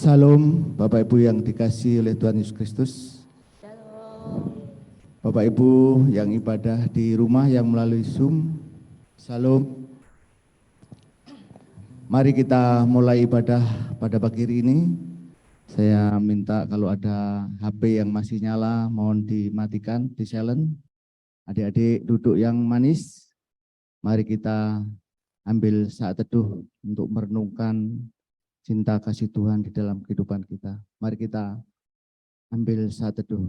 Salam, Bapak Ibu yang dikasihi oleh Tuhan Yesus Kristus. Shalom. Bapak Ibu yang ibadah di rumah yang melalui Zoom. Salam. Mari kita mulai ibadah pada pagi hari ini. Saya minta kalau ada HP yang masih nyala, mohon dimatikan, di silent. Adik-adik duduk yang manis. Mari kita ambil saat teduh untuk merenungkan cinta kasih Tuhan di dalam kehidupan kita. Mari kita ambil saat teduh.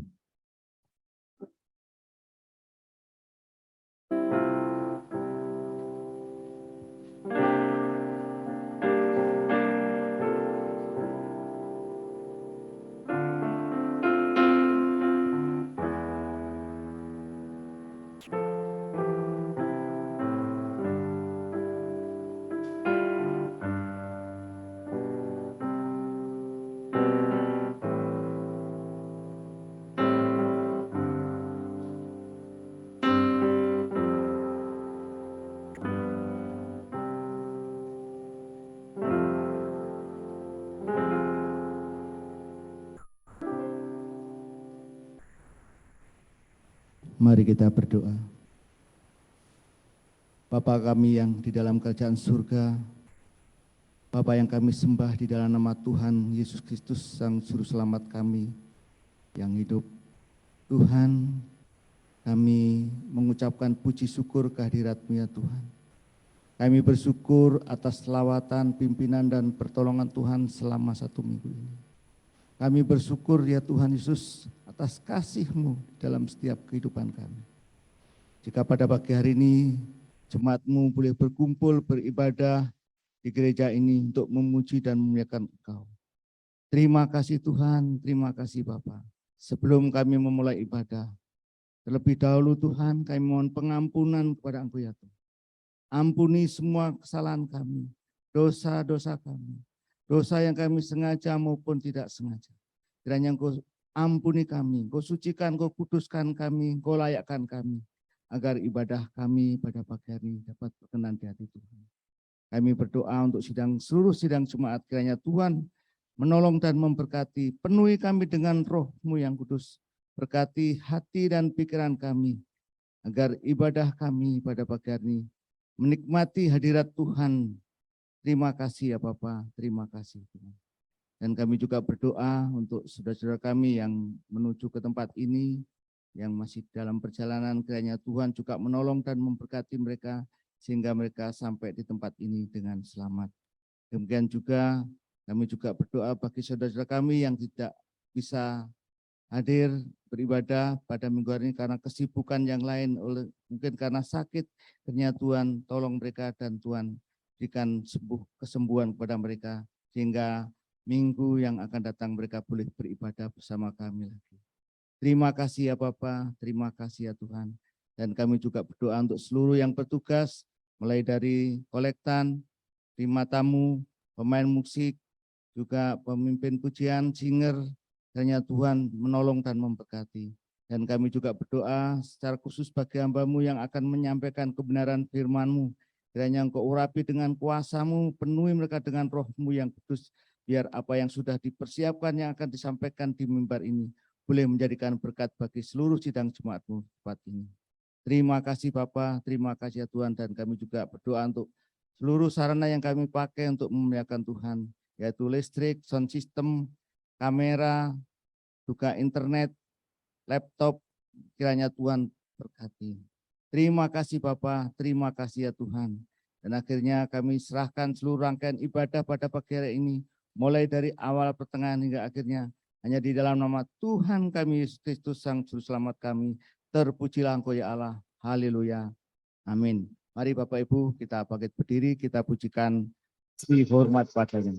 Mari kita berdoa. Bapa kami yang di dalam kerajaan surga, Bapa yang kami sembah di dalam nama Tuhan Yesus Kristus, Sang Juru Selamat kami yang hidup. Tuhan, kami mengucapkan puji syukur kehadirat-Mu ya Tuhan. Kami bersyukur atas lawatan, pimpinan, dan pertolongan Tuhan selama 1 minggu ini. Kami bersyukur ya Tuhan Yesus atas kasih-Mu dalam setiap kehidupan kami. Jika pada pagi hari ini jemaat-Mu boleh berkumpul beribadah di gereja ini untuk memuji dan memuliakan Engkau. Terima kasih Tuhan, terima kasih Bapa. Sebelum kami memulai ibadah, terlebih dahulu Tuhan kami mohon pengampunan kepada Engkau ya Tuhan. Ampuni semua kesalahan kami, dosa-dosa kami. Dosa yang kami sengaja maupun tidak sengaja. Kiranya Engkau ampuni kami, Engkau sucikan, Engkau kuduskan kami, Engkau layakkan kami, agar ibadah kami pada pagi hari dapat berkenan di hati Tuhan. Kami berdoa untuk seluruh sidang jemaat, kiranya Tuhan menolong dan memberkati, penuhi kami dengan Roh-Mu yang kudus, berkati hati dan pikiran kami, agar ibadah kami pada pagi hari ini menikmati hadirat Tuhan. Terima kasih ya Bapa, terima kasih Tuhan. Dan kami juga berdoa untuk saudara-saudara kami yang menuju ke tempat ini, yang masih dalam perjalanan, kiranya Tuhan juga menolong dan memberkati mereka, sehingga mereka sampai di tempat ini dengan selamat. Demikian juga kami juga berdoa bagi saudara-saudara kami yang tidak bisa hadir beribadah pada minggu hari ini karena kesibukan yang lain, mungkin karena sakit, kiranya Tuhan tolong mereka dan Tuhan berikan kesembuhan kepada mereka, sehingga minggu yang akan datang mereka boleh beribadah bersama kami lagi. Terima kasih ya Bapa, terima kasih ya Tuhan. Dan kami juga berdoa untuk seluruh yang bertugas, mulai dari kolektan, terima tamu, pemain musik, juga pemimpin pujian, singer, kiranya Tuhan menolong dan memberkati. Dan kami juga berdoa secara khusus bagi hamba-Mu yang akan menyampaikan kebenaran firman-Mu. Kiranya Engkau urapi dengan kuasa-Mu, penuhi mereka dengan Roh-Mu yang kudus, biar apa yang sudah dipersiapkan yang akan disampaikan di mimbar ini boleh menjadikan berkat bagi seluruh sidang jemaat-Mu tempat ini. Terima kasih Bapa, terima kasih ya Tuhan, dan kami juga berdoa untuk seluruh sarana yang kami pakai untuk memuliakan Tuhan, yaitu listrik, sound system, kamera, juga internet, laptop, kiranya Tuhan berkati. Terima kasih Bapa, terima kasih ya Tuhan. Dan akhirnya kami serahkan seluruh rangkaian ibadah pada pagi hari ini, mulai dari awal, pertengahan, hingga akhirnya, hanya di dalam nama Tuhan kami Yesus Kristus, Sang Juru Selamat kami. Terpujilah Engkau ya Allah. Haleluya. Amin. Mari Bapak Ibu kita bangkit berdiri, kita pujikan si hormat padanya.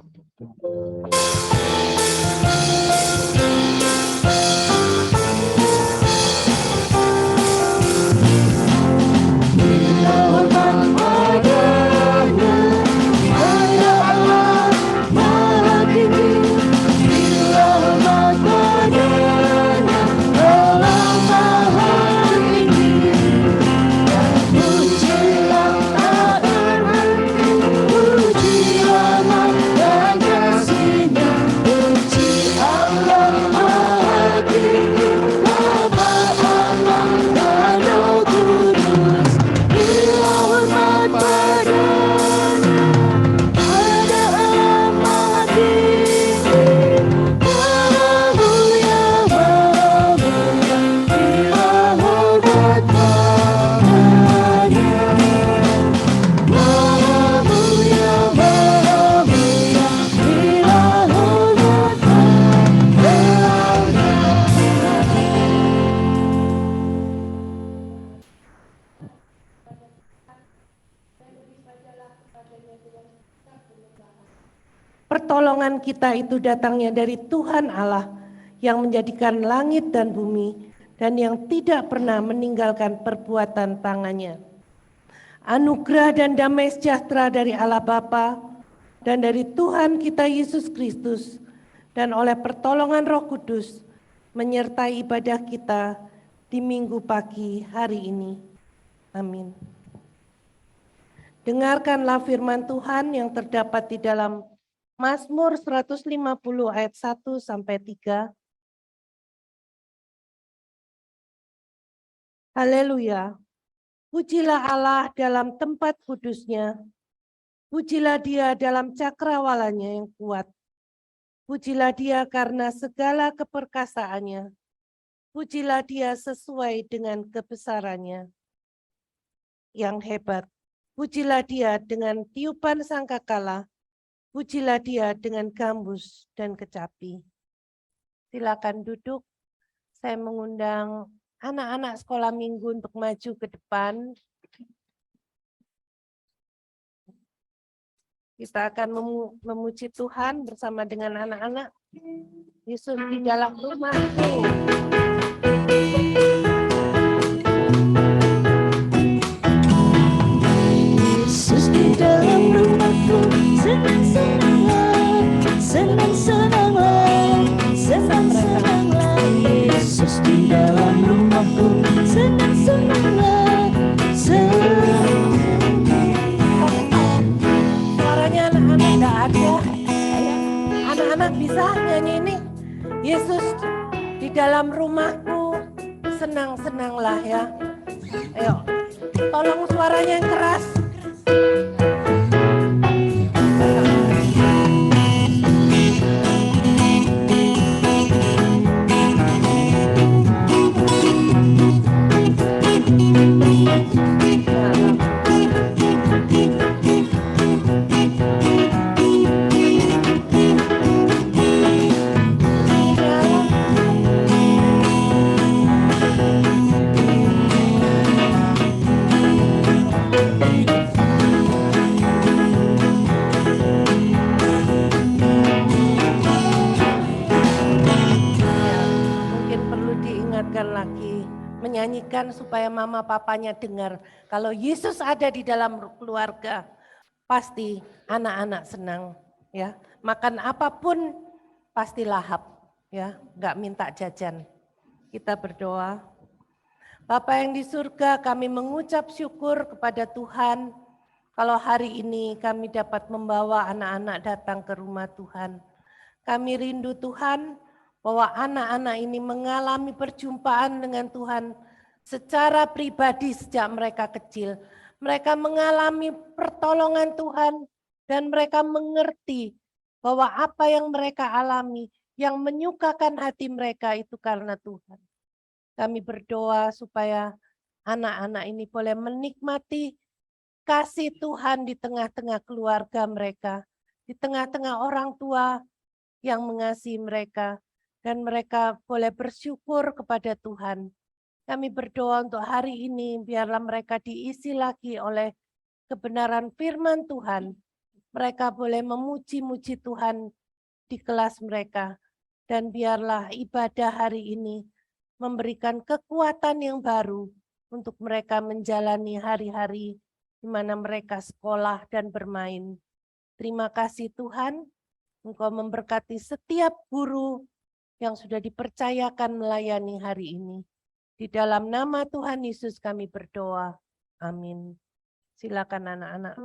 Pujilah dan kasih-Nya. Pertolongan kita itu datangnya dari Tuhan Allah yang menjadikan langit dan bumi dan yang tidak pernah meninggalkan perbuatan tangannya. Anugerah dan damai sejahtera dari Allah Bapa dan dari Tuhan kita Yesus Kristus dan oleh pertolongan Roh Kudus menyertai ibadah kita di minggu pagi hari ini. Amin. Dengarkanlah firman Tuhan yang terdapat di dalam Mazmur 150 ayat 1 sampai 3. Haleluya. Pujilah Allah dalam tempat kudusnya. Pujilah Dia dalam cakrawalanya yang kuat. Pujilah Dia karena segala keperkasaannya. Pujilah Dia sesuai dengan kebesarannya yang hebat. Pujilah Dia dengan tiupan sangkakala. Pujilah Dia dengan gambus dan kecapi. Silakan duduk. Saya mengundang anak-anak sekolah minggu untuk maju ke depan. Kita akan memuji Tuhan bersama dengan anak-anak. Yesus di dalam rumahku. Yesus di dalam rumahku, senang-senanglah, senang-senanglah, senang-senanglah. Yesus di dalam rumahku, senang-senanglah, Suaranya anak-anak tidak ada. Anak-anak bisa nyanyi ini. Yesus di dalam rumahku, senang-senanglah ya. Ayo, tolong suaranya yang keras. Lagi menyanyikan supaya mama papanya dengar kalau Yesus ada di dalam keluarga, pasti anak-anak senang ya. Makan apapun pasti lahap ya, nggak minta jajan. Kita berdoa. Bapa yang di surga, kami mengucap syukur kepada Tuhan kalau hari ini kami dapat membawa anak-anak datang ke rumah Tuhan. Kami rindu Tuhan bahwa anak-anak ini mengalami perjumpaan dengan Tuhan secara pribadi sejak mereka kecil. Mereka mengalami pertolongan Tuhan dan mereka mengerti bahwa apa yang mereka alami, yang menyukakan hati mereka itu karena Tuhan. Kami berdoa supaya anak-anak ini boleh menikmati kasih Tuhan di tengah-tengah keluarga mereka, di tengah-tengah orang tua yang mengasihi mereka, dan mereka boleh bersyukur kepada Tuhan. Kami berdoa untuk hari ini, biarlah mereka diisi lagi oleh kebenaran firman Tuhan. Mereka boleh memuji-muji Tuhan di kelas mereka. Dan biarlah ibadah hari ini memberikan kekuatan yang baru untuk mereka menjalani hari-hari di mana mereka sekolah dan bermain. Terima kasih Tuhan, Engkau memberkati setiap guru yang sudah dipercayakan melayani hari ini. Di dalam nama Tuhan Yesus kami berdoa. Amin. Silakan anak-anak.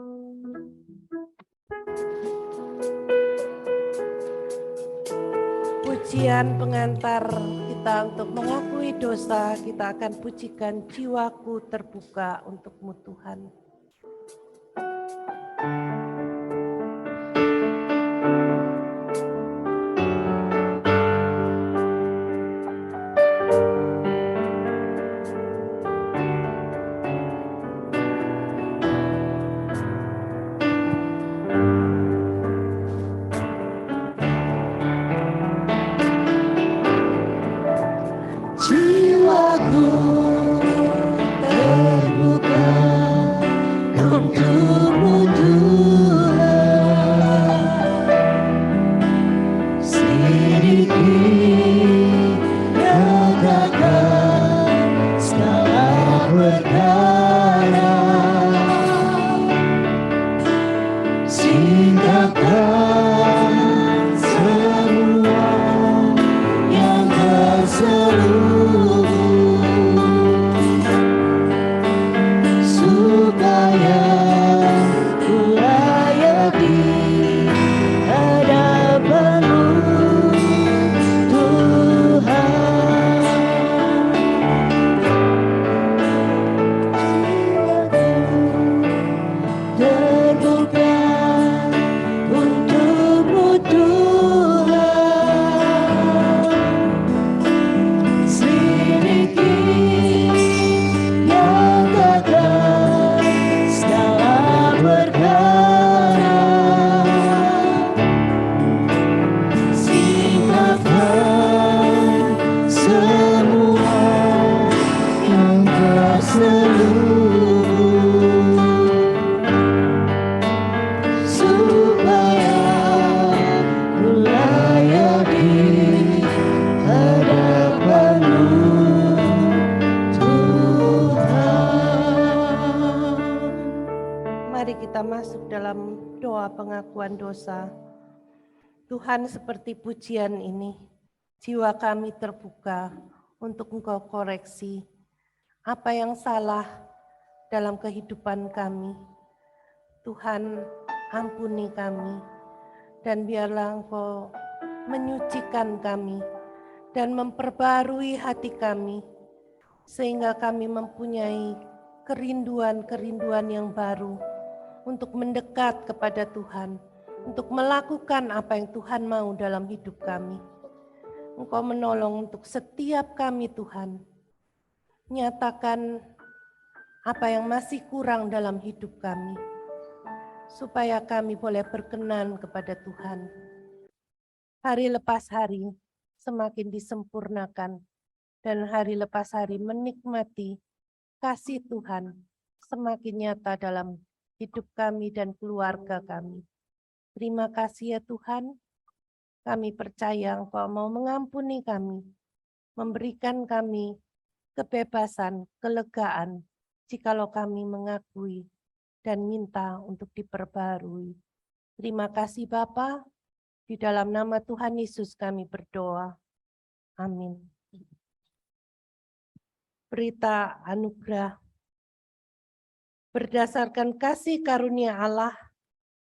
Pujian pengantar kita untuk mengakui dosa, kita akan pujikan jiwaku terbuka untukmu Tuhan. kita masuk dalam doa pengakuan dosa. Tuhan, seperti pujian ini, jiwa kami terbuka untuk Engkau koreksi apa yang salah dalam kehidupan kami. Tuhan, ampuni kami, dan biarlah Engkau menyucikan kami dan memperbarui hati kami, sehingga kami mempunyai kerinduan-kerinduan yang baru untuk mendekat kepada Tuhan, untuk melakukan apa yang Tuhan mau dalam hidup kami. Engkau menolong untuk setiap kami, Tuhan. Nyatakan apa yang masih kurang dalam hidup kami, supaya kami boleh berkenan kepada Tuhan. Hari lepas hari semakin disempurnakan, dan hari lepas hari menikmati kasih Tuhan semakin nyata dalam hidup kami dan keluarga kami. Terima kasih ya Tuhan, kami percaya Engkau mau mengampuni kami, memberikan kami kebebasan, kelegaan, jikalau kami mengakui dan minta untuk diperbarui. Terima kasih Bapa, di dalam nama Tuhan Yesus kami berdoa. Amin. Berita anugerah. Berdasarkan kasih karunia Allah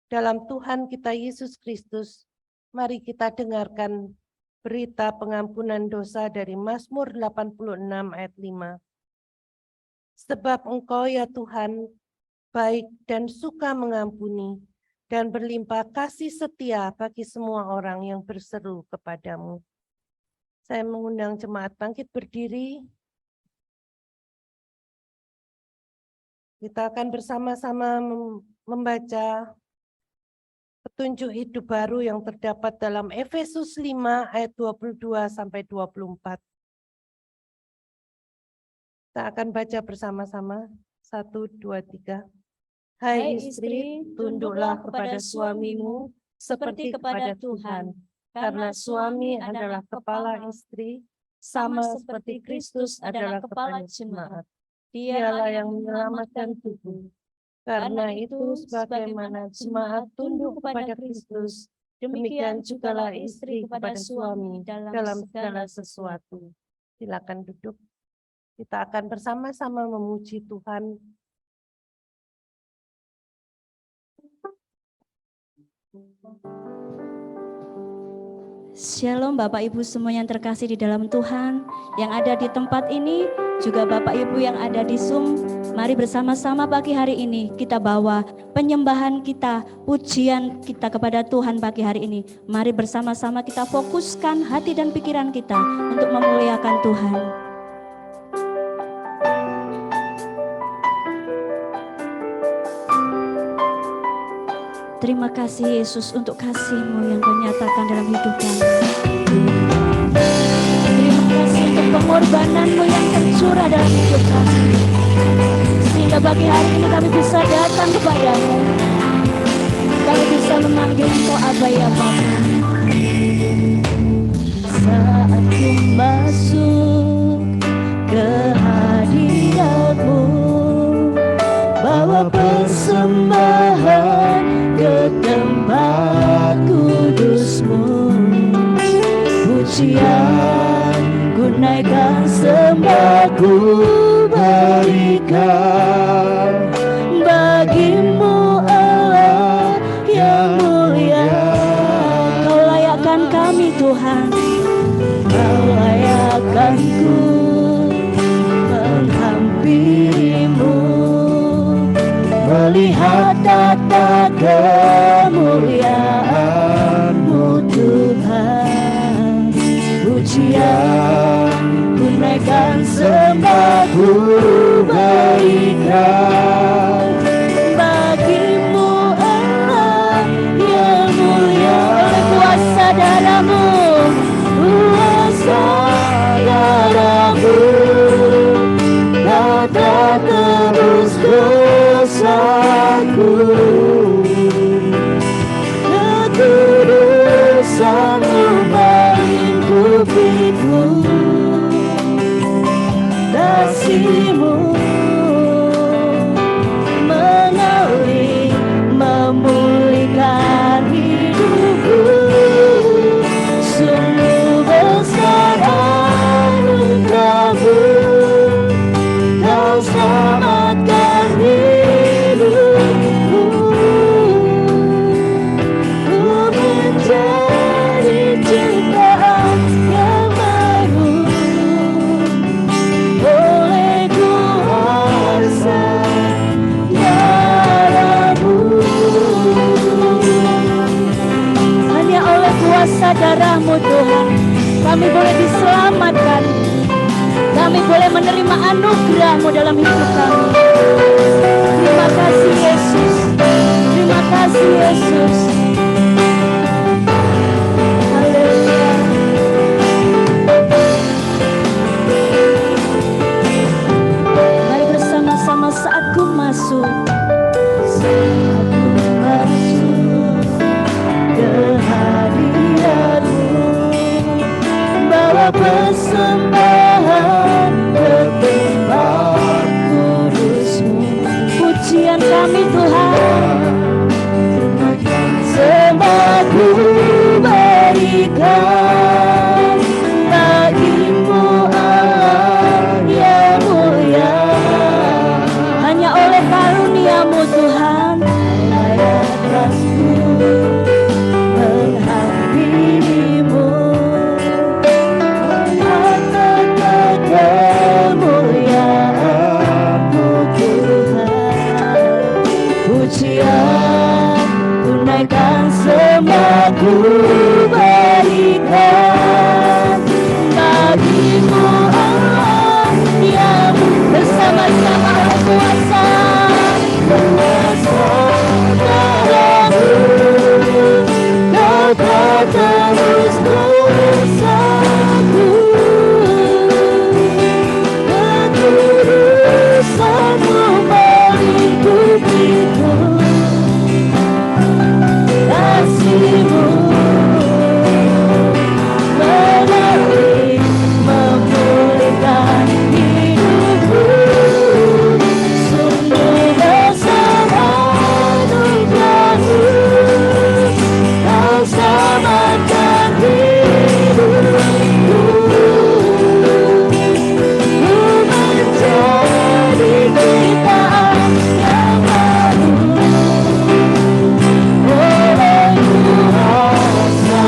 dalam Tuhan kita Yesus Kristus, mari kita dengarkan berita pengampunan dosa dari Mazmur 86 ayat 5. Sebab Engkau ya Tuhan, baik dan suka mengampuni, dan berlimpah kasih setia bagi semua orang yang berseru kepadamu. Saya mengundang jemaat bangkit berdiri. Kita akan bersama-sama membaca petunjuk hidup baru yang terdapat dalam Efesus 5 ayat 22 sampai 24. Kita akan baca bersama-sama. 1, 2, 3. Hai istri, tunduklah kepada suamimu seperti kepada Tuhan, karena suami adalah kepala istri, sama seperti Kristus adalah kepala jemaat. Dialah yang menyelamatkan tubuh. Karena itu, sebagaimana jemaat tunduk kepada Kristus, demikian jugalah istri kepada suami dalam segala sesuatu. Silakan duduk. Kita akan bersama-sama memuji Tuhan. Shalom Bapak Ibu semua yang terkasih di dalam Tuhan, yang ada di tempat ini, juga Bapak Ibu yang ada di Zoom. Mari bersama-sama pagi hari ini kita bawa penyembahan kita, pujian kita kepada Tuhan pagi hari ini. Mari bersama-sama kita fokuskan hati dan pikiran kita untuk memuliakan Tuhan. Terima kasih Yesus untuk kasih-Mu yang Kau nyatakan dalam hidup kami. Terima kasih untuk pengorbanan-Mu yang tercurah dalam hidup kami. Sehingga pagi hari ini kami bisa datang kepada-Mu. Kami bisa memanggil Engkau Aba ya Bapa. Saat ku masuk ke hadirat-Mu, bawa persembahan ke tempat kudus-Mu, pujian ku naikkan, sembah ku berikan bagi-Mu Allah yang mulia. Kau layakkan kami Tuhan, Kau layakkan ku menghampiri-Mu, melihat tata kemuliaan-Mu Tuhan. Pujian ku naikkan, sembah ku berikan bagi-Mu Allah yang mulia. Oleh kuasa darah-Mu, kuasa darah-Mu, Kau tebus dosaku. Kekudusan-Mu melingkupiku, kasih-Mu mengalir menerima anugerah-Mu dalam hidup kami. Terima kasih Yesus. Terima kasih Yesus. Haleluya. Mari bersama-sama saat ku masuk. Saat ku masuk ke hadirat-Mu, bawa persembahan ke tempat kudus-Mu. Pujian kami Tuhan, sembah ku berikan bagi-Mu Allah yang mulia. Hanya oleh karunia-Mu Tuhan, mayat-Mu menghampirimu. Pujian tunaikan semua ku berikan bagi-Mu Allah yang bersama-sama kuasa dalam-Mu. Kau terus kuasaku, kekudusan-Mu melingkupiku. Kasih-Mu menarik, memulihkan hidupku. Sungguh besar anugerah-Mu, Kau selamatkan hidupku. Ku menjadi ciptaan yang baru oleh kuasa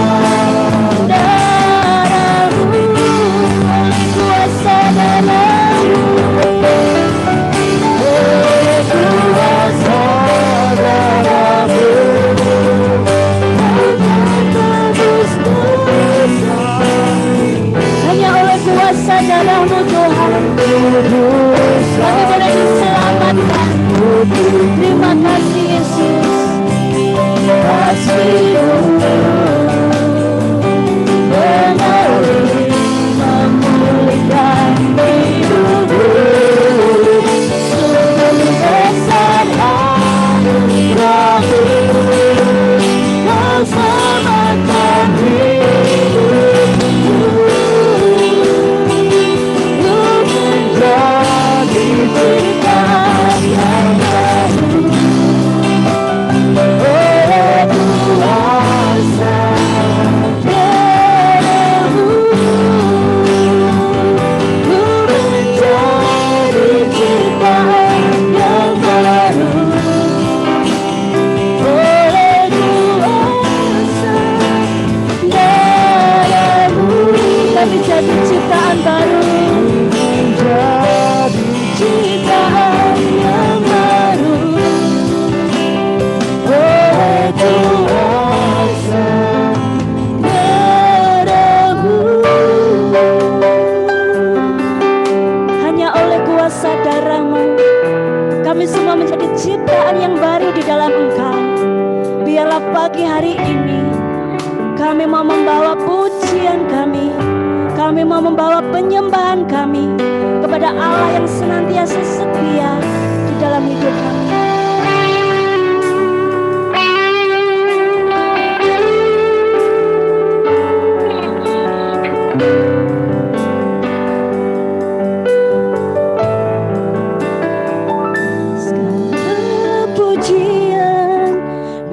darah-Mu, oleh kuasa darah-Mu, oleh kuasa darah-Mu. Hanya oleh kuasa darah-Mu Tuhan kami boleh diselamatkan. Terima kasih Yesus. Kasih-Mu menarik, memulihkan hidupku. Sungguh besar anugerah-Mu, Kau selamatkan hidupku. Ku menjadi ciptaan yang baru oleh kuasa darah-Mu. Ku menjadi ciptaan yang baru oleh kuasa darah-Mu. Kami jadi ciptaan baru, menjadi ciptaan yang baru oleh kuasa darah-Mu. Hanya oleh kuasa darah-Mu kami semua menjadi ciptaan yang baru di dalam Engkau. Biarlah pagi hari ini kami mau membawa pujian kami mau membawa penyembahan kami kepada Allah yang senantiasa setia di dalam hidup kami. Segala pujian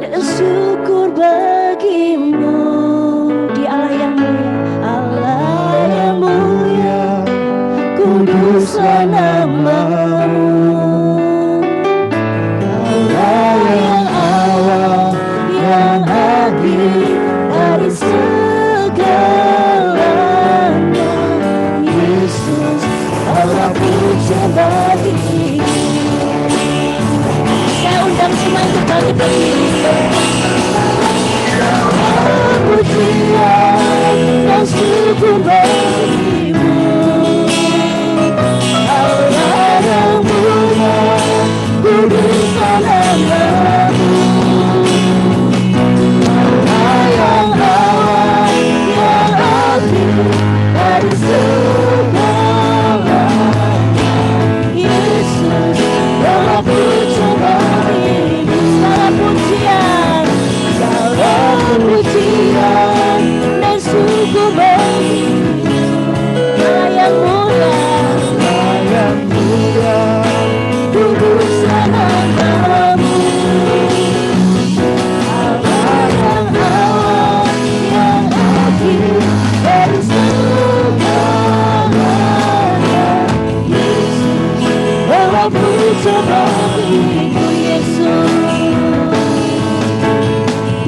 dan syukur bagi-Mu, di Allah yang mulia, Allah yang mulia, kuduslah nama-Mu.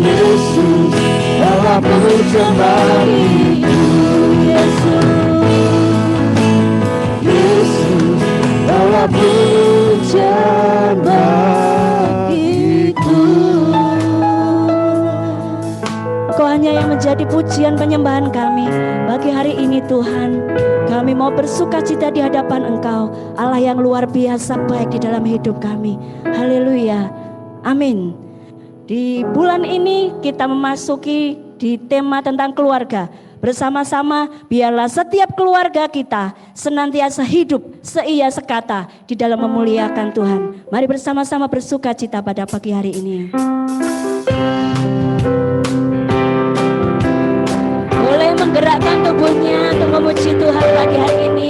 Yesus, bawa pujian bagiku. Yesus, bawa pujian bagiku. Engkau hanya yang menjadi pujian penyembahan kami bagi hari ini Tuhan. Kami mau bersukacita di hadapan Engkau, Allah yang luar biasa baik di dalam hidup kami. Haleluya, amin. Di bulan ini kita memasuki di tema tentang keluarga. Bersama-sama biarlah setiap keluarga kita senantiasa hidup seia sekata di dalam memuliakan Tuhan. Mari bersama-sama bersukacita pada pagi hari ini. Boleh menggerakkan tubuhnya untuk memuji Tuhan pagi hari ini.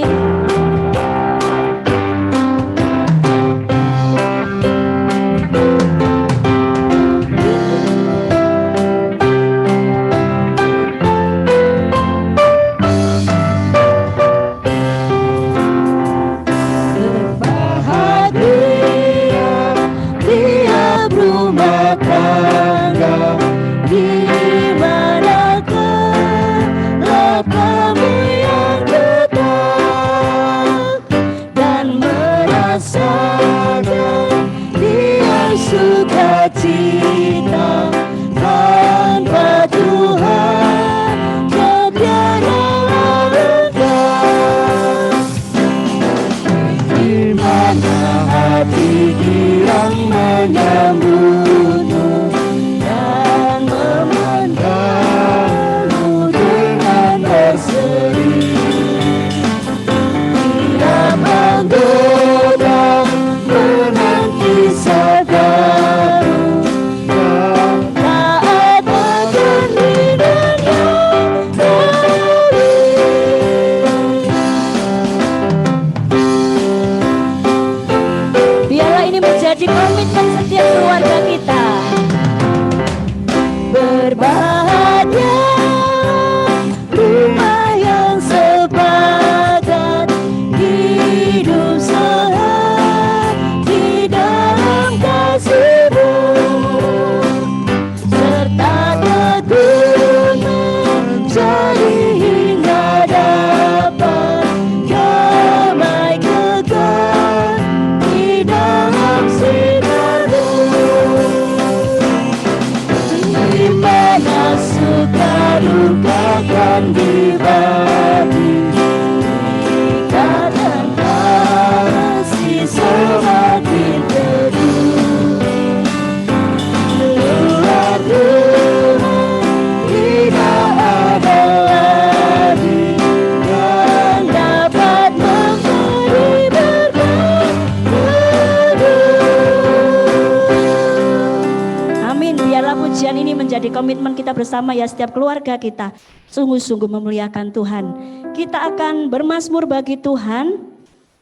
Komitmen kita bersama ya, setiap keluarga kita sungguh-sungguh memuliakan Tuhan. Kita akan bermazmur bagi Tuhan.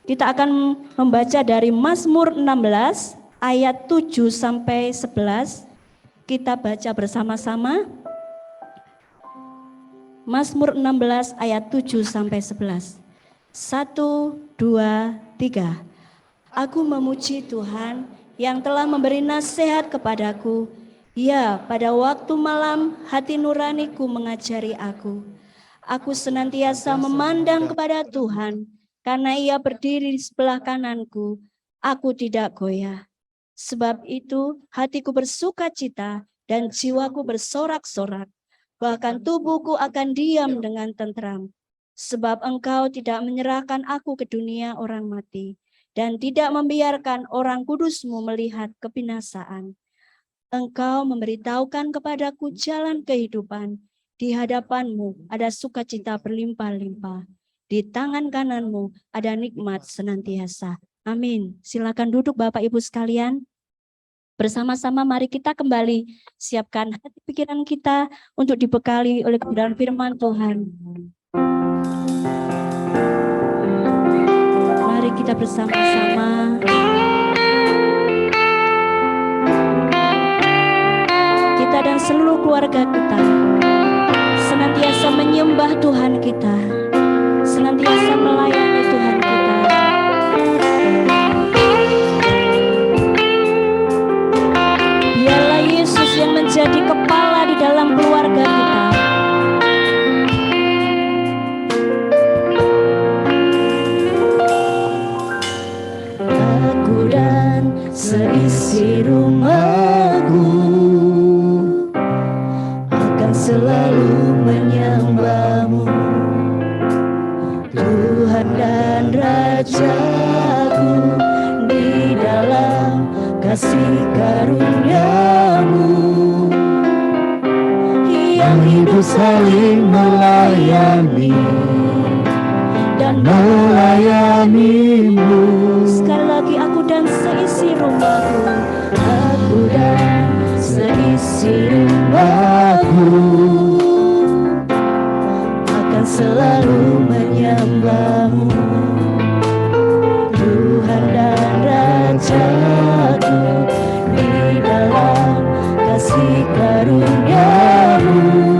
Kita akan membaca dari Mazmur 16 ayat 7 sampai 11. Kita baca bersama-sama. Mazmur 16 ayat 7 sampai 11. 1, 2, 3. Aku memuji Tuhan yang telah memberi nasihat kepadaku. Ya, pada waktu malam hati nuraniku mengajari aku. Aku senantiasa memandang kepada Tuhan, karena Ia berdiri di sebelah kananku. Aku tidak goyah. Sebab itu hatiku bersukacita dan jiwaku bersorak-sorak. Bahkan tubuhku akan diam dengan tentram. Sebab Engkau tidak menyerahkan aku ke dunia orang mati, dan tidak membiarkan orang kudus-Mu melihat kebinasaan. Engkau memberitahukan kepadaku jalan kehidupan. Di hadapan-Mu ada sukacita berlimpah-limpah. Di tangan kanan-Mu ada nikmat senantiasa. Amin. Silakan duduk Bapak Ibu sekalian. Bersama-sama mari kita kembali siapkan hati pikiran kita untuk dibekali oleh kebenaran firman Tuhan. Mari kita bersama-sama dan seluruh keluarga kita senantiasa menyembah Tuhan kita, senantiasa melayani Tuhan kita. Biarlah Yesus yang menjadi kepala saling melayani dan melayanimu. sekali lagi aku dan seisi rumahku, aku dan seisi rumahku akan selalu menyembahmu, Tuhan dan Rajaku, di dalam kasih karunia-Mu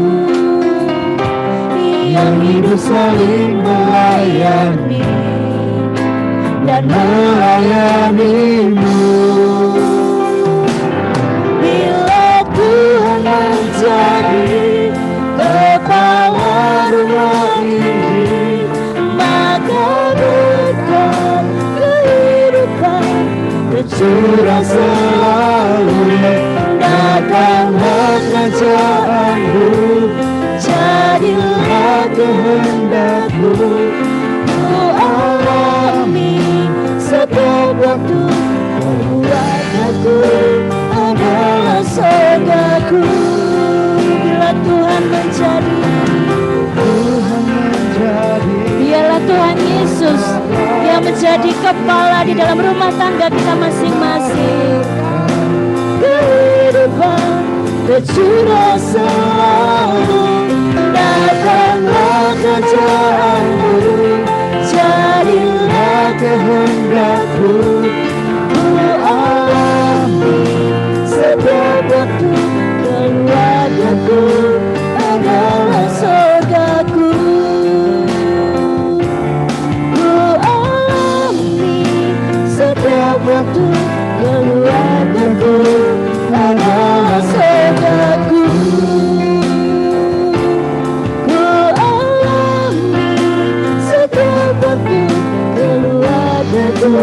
yang hidup saling melayani dan Melayanimu. bila Tuhan menjadi kepala rumah ini, maka berkat kehidupan Curah selalu, datanglah kerajaanmu, jadilah kehendak-Mu. ku alami setiap waktu, keluargaku adalah surgaku. Bila Tuhan menjadi, biarlah Tuhan Yesus yang menjadi kepala di dalam rumah tangga kita masing-masing. Kehidupan tercurah selalu, datanglah kerajaan-Mu, jadilah Kehendak-Mu, ku alami setiap waktu, keluargaku adalah surgaku. Ku alami setiap waktu, keluargaku adalah surgaku. Ku alami setiap waktu, keluargaku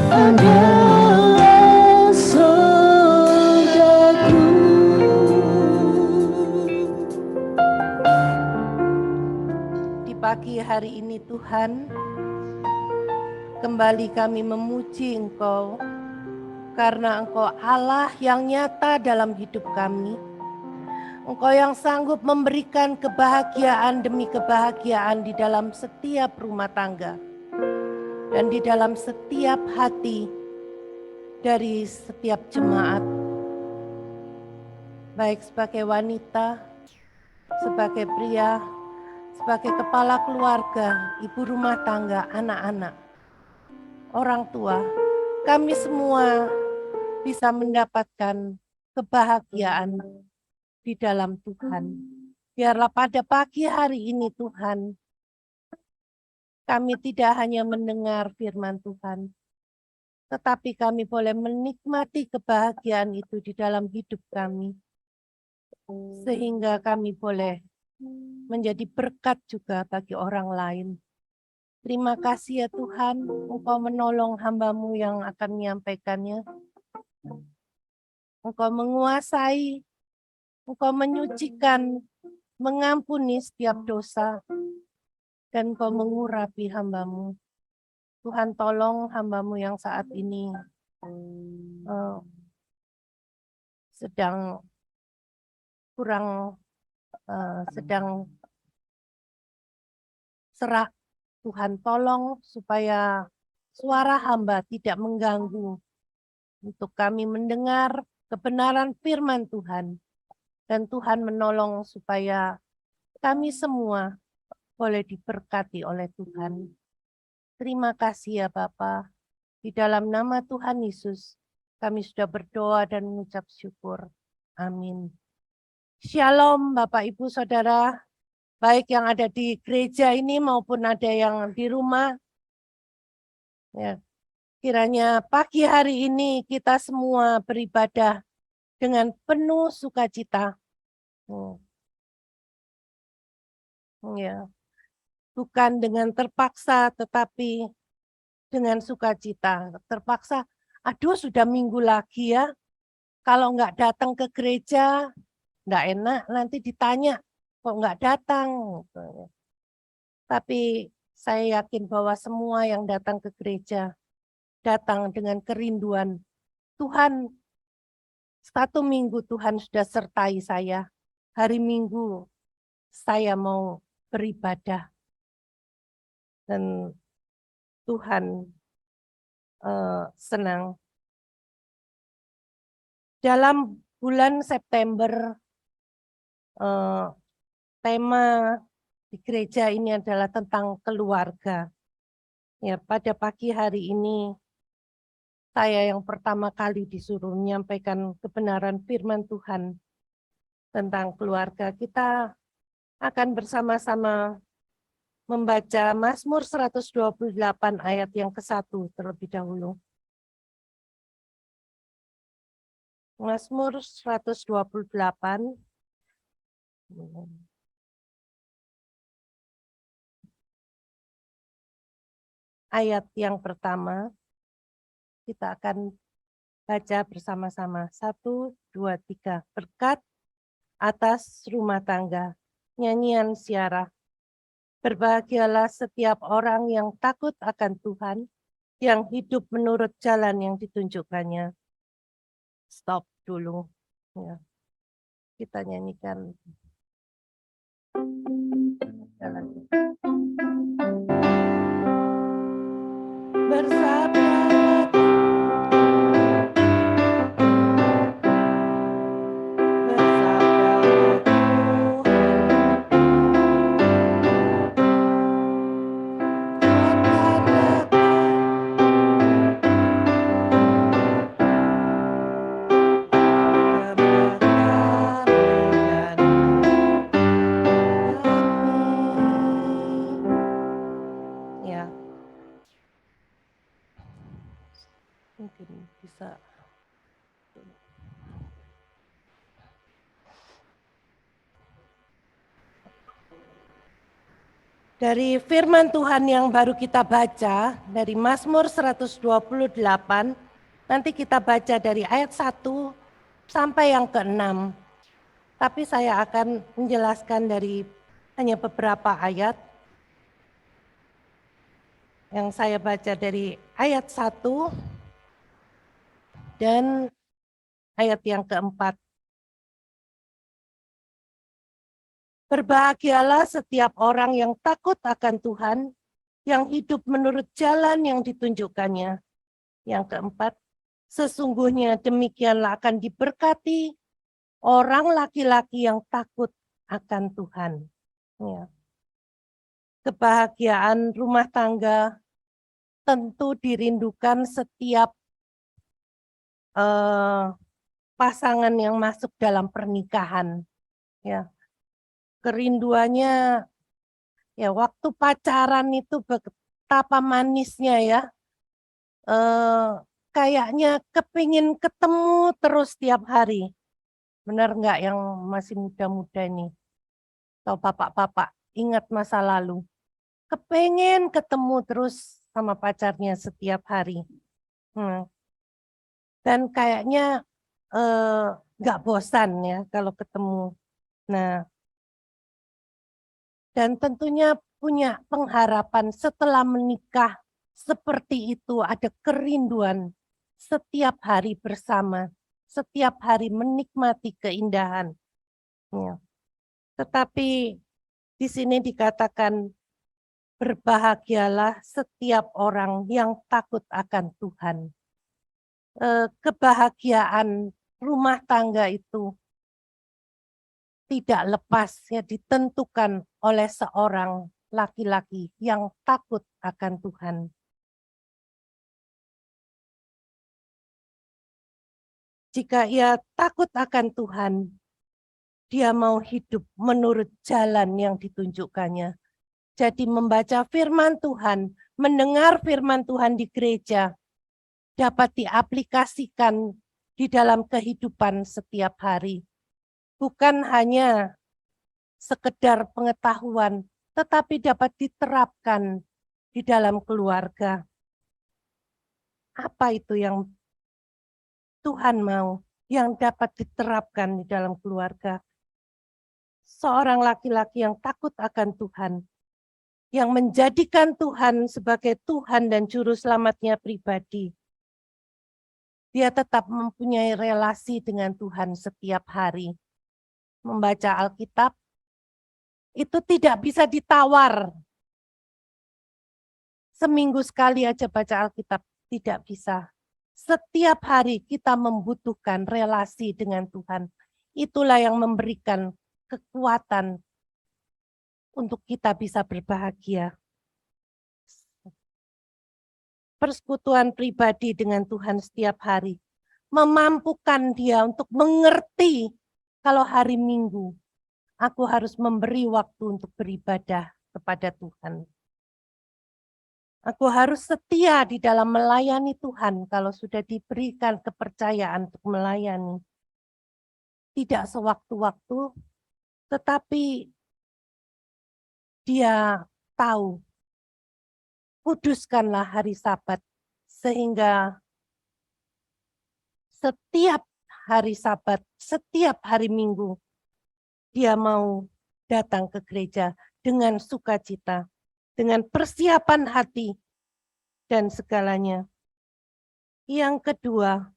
adalah surgaku. Di pagi hari ini Tuhan, kembali kami memuji Engkau, karena Engkau Allah yang nyata dalam hidup kami. Engkau yang sanggup memberikan kebahagiaan demi kebahagiaan di dalam setiap rumah tangga dan di dalam setiap hati dari setiap jemaat, baik sebagai wanita, sebagai pria, sebagai kepala keluarga, ibu rumah tangga, anak-anak, orang tua. Kami semua bisa mendapatkan kebahagiaan di dalam Tuhan. Biarlah pada pagi hari ini Tuhan, kami tidak hanya mendengar firman Tuhan, tetapi kami boleh menikmati kebahagiaan itu di dalam hidup kami. Sehingga kami boleh menjadi berkat juga bagi orang lain. Terima kasih ya Tuhan, Engkau menolong hamba-Mu yang akan menyampaikannya. Engkau menguasai, Engkau menyucikan, mengampuni setiap dosa, dan Engkau mengurapi hamba-Mu. Tuhan tolong hamba-Mu yang saat ini sedang sedang serak. Tuhan tolong supaya suara hamba tidak mengganggu untuk kami mendengar kebenaran firman Tuhan. Dan Tuhan menolong supaya kami semua boleh diberkati oleh Tuhan. Terima kasih ya Bapa. Di dalam nama Tuhan Yesus, kami sudah berdoa dan mengucap syukur. Amin. Shalom Bapak Ibu Saudara, baik yang ada di gereja ini maupun ada yang di rumah. Ya, kiranya pagi hari ini kita semua beribadah dengan penuh sukacita. Ya, bukan dengan terpaksa, tetapi dengan sukacita. Terpaksa, aduh sudah minggu lagi ya, kalau nggak datang ke gereja, nggak enak, nanti ditanya, kok nggak datang. Tapi saya yakin bahwa semua yang datang ke gereja, datang dengan kerinduan. Tuhan, 1 minggu Tuhan sudah sertai saya. Hari Minggu saya mau beribadah. Dan Tuhan senang. Dalam bulan September, tema di gereja ini adalah tentang keluarga. Ya, pada pagi hari ini saya yang pertama kali disuruh menyampaikan kebenaran firman Tuhan tentang keluarga. Kita akan bersama-sama membaca Mazmur 128 ayat yang ke-1 terlebih dahulu. Mazmur 128 ayat yang pertama. Kita akan baca bersama-sama. 1, 2, 3. Berkat atas rumah tangga. Nyanyian Syarah. Berbahagialah setiap orang yang takut akan Tuhan, yang hidup menurut jalan yang ditunjukkannya. Stop dulu. Ya. Kita nyanyikan. Bersabarlah. Ya. Mungkin bisa. Dari firman Tuhan yang baru kita baca, dari Mazmur 128, nanti kita baca dari ayat 1 sampai yang ke-6. Tapi saya akan menjelaskan dari hanya beberapa ayat. Yang saya baca dari ayat 1 dan ayat yang ke-4. Berbahagialah setiap orang yang takut akan Tuhan, yang hidup menurut jalan yang ditunjukkannya. Yang ke-4, sesungguhnya demikianlah akan diberkati orang laki-laki yang takut akan Tuhan. Ya. Kebahagiaan rumah tangga tentu dirindukan setiap pasangan yang masuk dalam pernikahan. Ya. Kerinduannya ya waktu pacaran itu betapa manisnya ya. Kayaknya kepingin ketemu terus tiap hari. Benar nggak yang masih muda-muda ini? Atau bapak-bapak ingat masa lalu. Kepengen ketemu terus sama pacarnya setiap hari. Dan kayaknya nggak bosan ya kalau ketemu. Nah, dan tentunya punya pengharapan setelah menikah seperti itu, ada kerinduan setiap hari bersama, setiap hari menikmati keindahan. Ya. Tetapi di sini dikatakan berbahagialah setiap orang yang takut akan Tuhan. Kebahagiaan rumah tangga itu tidak lepas ya ditentukan oleh seorang laki-laki yang takut akan Tuhan. Jika ia takut akan Tuhan, dia mau hidup menurut jalan yang ditunjukkannya. Jadi membaca firman Tuhan, mendengar firman Tuhan di gereja, dapat diaplikasikan di dalam kehidupan setiap hari. Bukan hanya sekedar pengetahuan, tetapi dapat diterapkan di dalam keluarga. Apa itu yang Tuhan mau, yang dapat diterapkan di dalam keluarga? Seorang laki-laki yang takut akan Tuhan, yang menjadikan Tuhan sebagai Tuhan dan Juru Selamatnya pribadi. Dia tetap mempunyai relasi dengan Tuhan setiap hari. Membaca Alkitab, itu tidak bisa ditawar. Seminggu sekali aja baca Alkitab, tidak bisa. Setiap hari kita membutuhkan relasi dengan Tuhan. Itulah yang memberikan kekuatan untuk kita bisa berbahagia. Persekutuan pribadi dengan Tuhan setiap hari memampukan dia untuk mengerti kalau hari Minggu aku harus memberi waktu untuk beribadah kepada Tuhan. Aku harus setia di dalam melayani Tuhan kalau sudah diberikan kepercayaan untuk melayani. Tidak sewaktu-waktu, tetapi dia tahu, kuduskanlah hari Sabat, sehingga setiap hari Sabat, setiap hari Minggu, dia mau datang ke gereja dengan sukacita, dengan persiapan hati, dan segalanya. Yang kedua,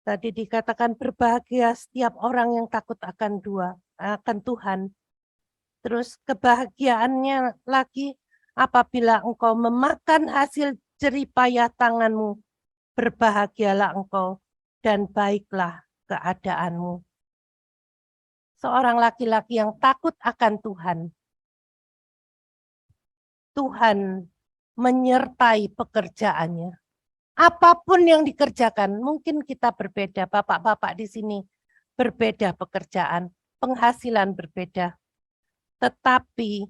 tadi dikatakan berbahagia setiap orang yang takut akan Tuhan. Terus kebahagiaannya lagi apabila engkau memakan hasil jeripayah tanganmu, berbahagialah engkau dan baiklah keadaanmu. Seorang laki-laki yang takut akan Tuhan, Tuhan menyertai pekerjaannya. Apapun yang dikerjakan, mungkin kita berbeda, bapak-bapak di sini berbeda pekerjaan, penghasilan berbeda. Tetapi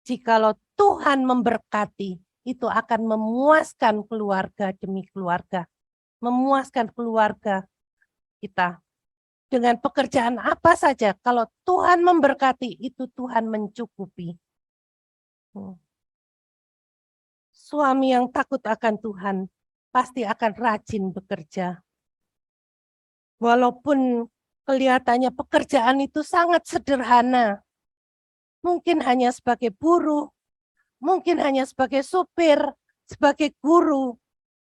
jikalau Tuhan memberkati, itu akan memuaskan keluarga demi keluarga. Memuaskan keluarga kita. Dengan pekerjaan apa saja, kalau Tuhan memberkati, itu Tuhan mencukupi. Suami yang takut akan Tuhan, pasti akan rajin bekerja. Walaupun kelihatannya pekerjaan itu sangat sederhana. Mungkin hanya sebagai buruh, mungkin hanya sebagai supir, sebagai guru,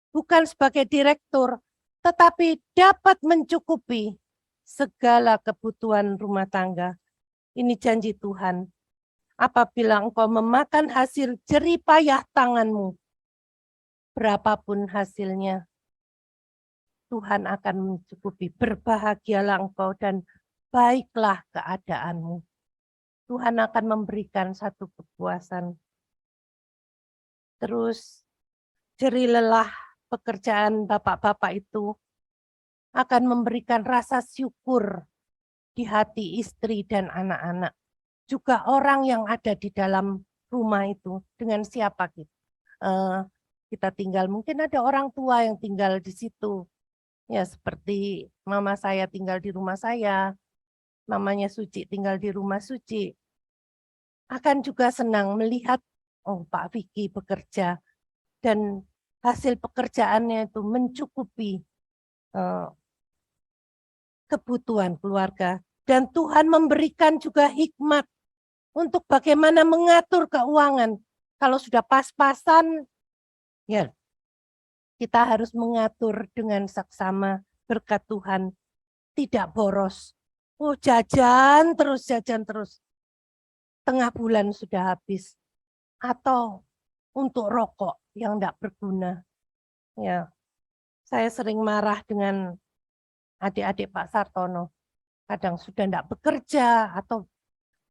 bukan sebagai direktur, tetapi dapat mencukupi segala kebutuhan rumah tangga. Ini janji Tuhan. Apabila engkau memakan hasil jeripayah tanganmu, berapapun hasilnya, Tuhan akan mencukupi. Berbahagialah engkau dan baiklah keadaanmu. Tuhan akan memberikan satu kepuasan. Terus jerih lelah pekerjaan bapak-bapak itu akan memberikan rasa syukur di hati istri dan anak-anak. Juga orang yang ada di dalam rumah itu, dengan siapa kita tinggal. Mungkin ada orang tua yang tinggal di situ. Ya seperti mama saya tinggal di rumah saya, mamanya Suci tinggal di rumah Suci. Akan juga senang melihat, oh Pak Vicky bekerja, dan hasil pekerjaannya itu mencukupi kebutuhan keluarga. Dan Tuhan memberikan juga hikmat untuk bagaimana mengatur keuangan. Kalau sudah pas-pasan, ya kita harus mengatur dengan saksama berkat Tuhan. Tidak boros. Oh jajan terus. Tengah bulan sudah habis. Atau untuk rokok yang tidak berguna. Ya, saya sering marah dengan adik-adik Pak Sartono. Kadang sudah tidak bekerja atau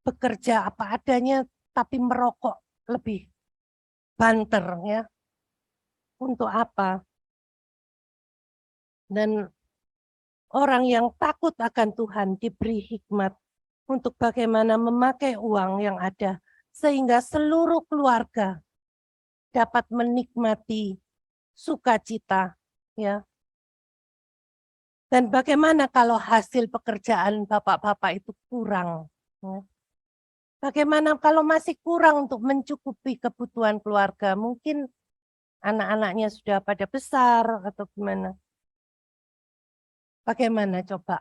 bekerja apa adanya, tapi merokok lebih banter ya. Untuk apa? Dan orang yang takut akan Tuhan diberi hikmat untuk bagaimana memakai uang yang ada sehingga seluruh keluarga dapat menikmati sukacita ya. Dan bagaimana kalau hasil pekerjaan bapak-bapak itu kurang? Ya. Bagaimana kalau masih kurang untuk mencukupi kebutuhan keluarga? Mungkin anak-anaknya sudah pada besar atau gimana? Bagaimana coba?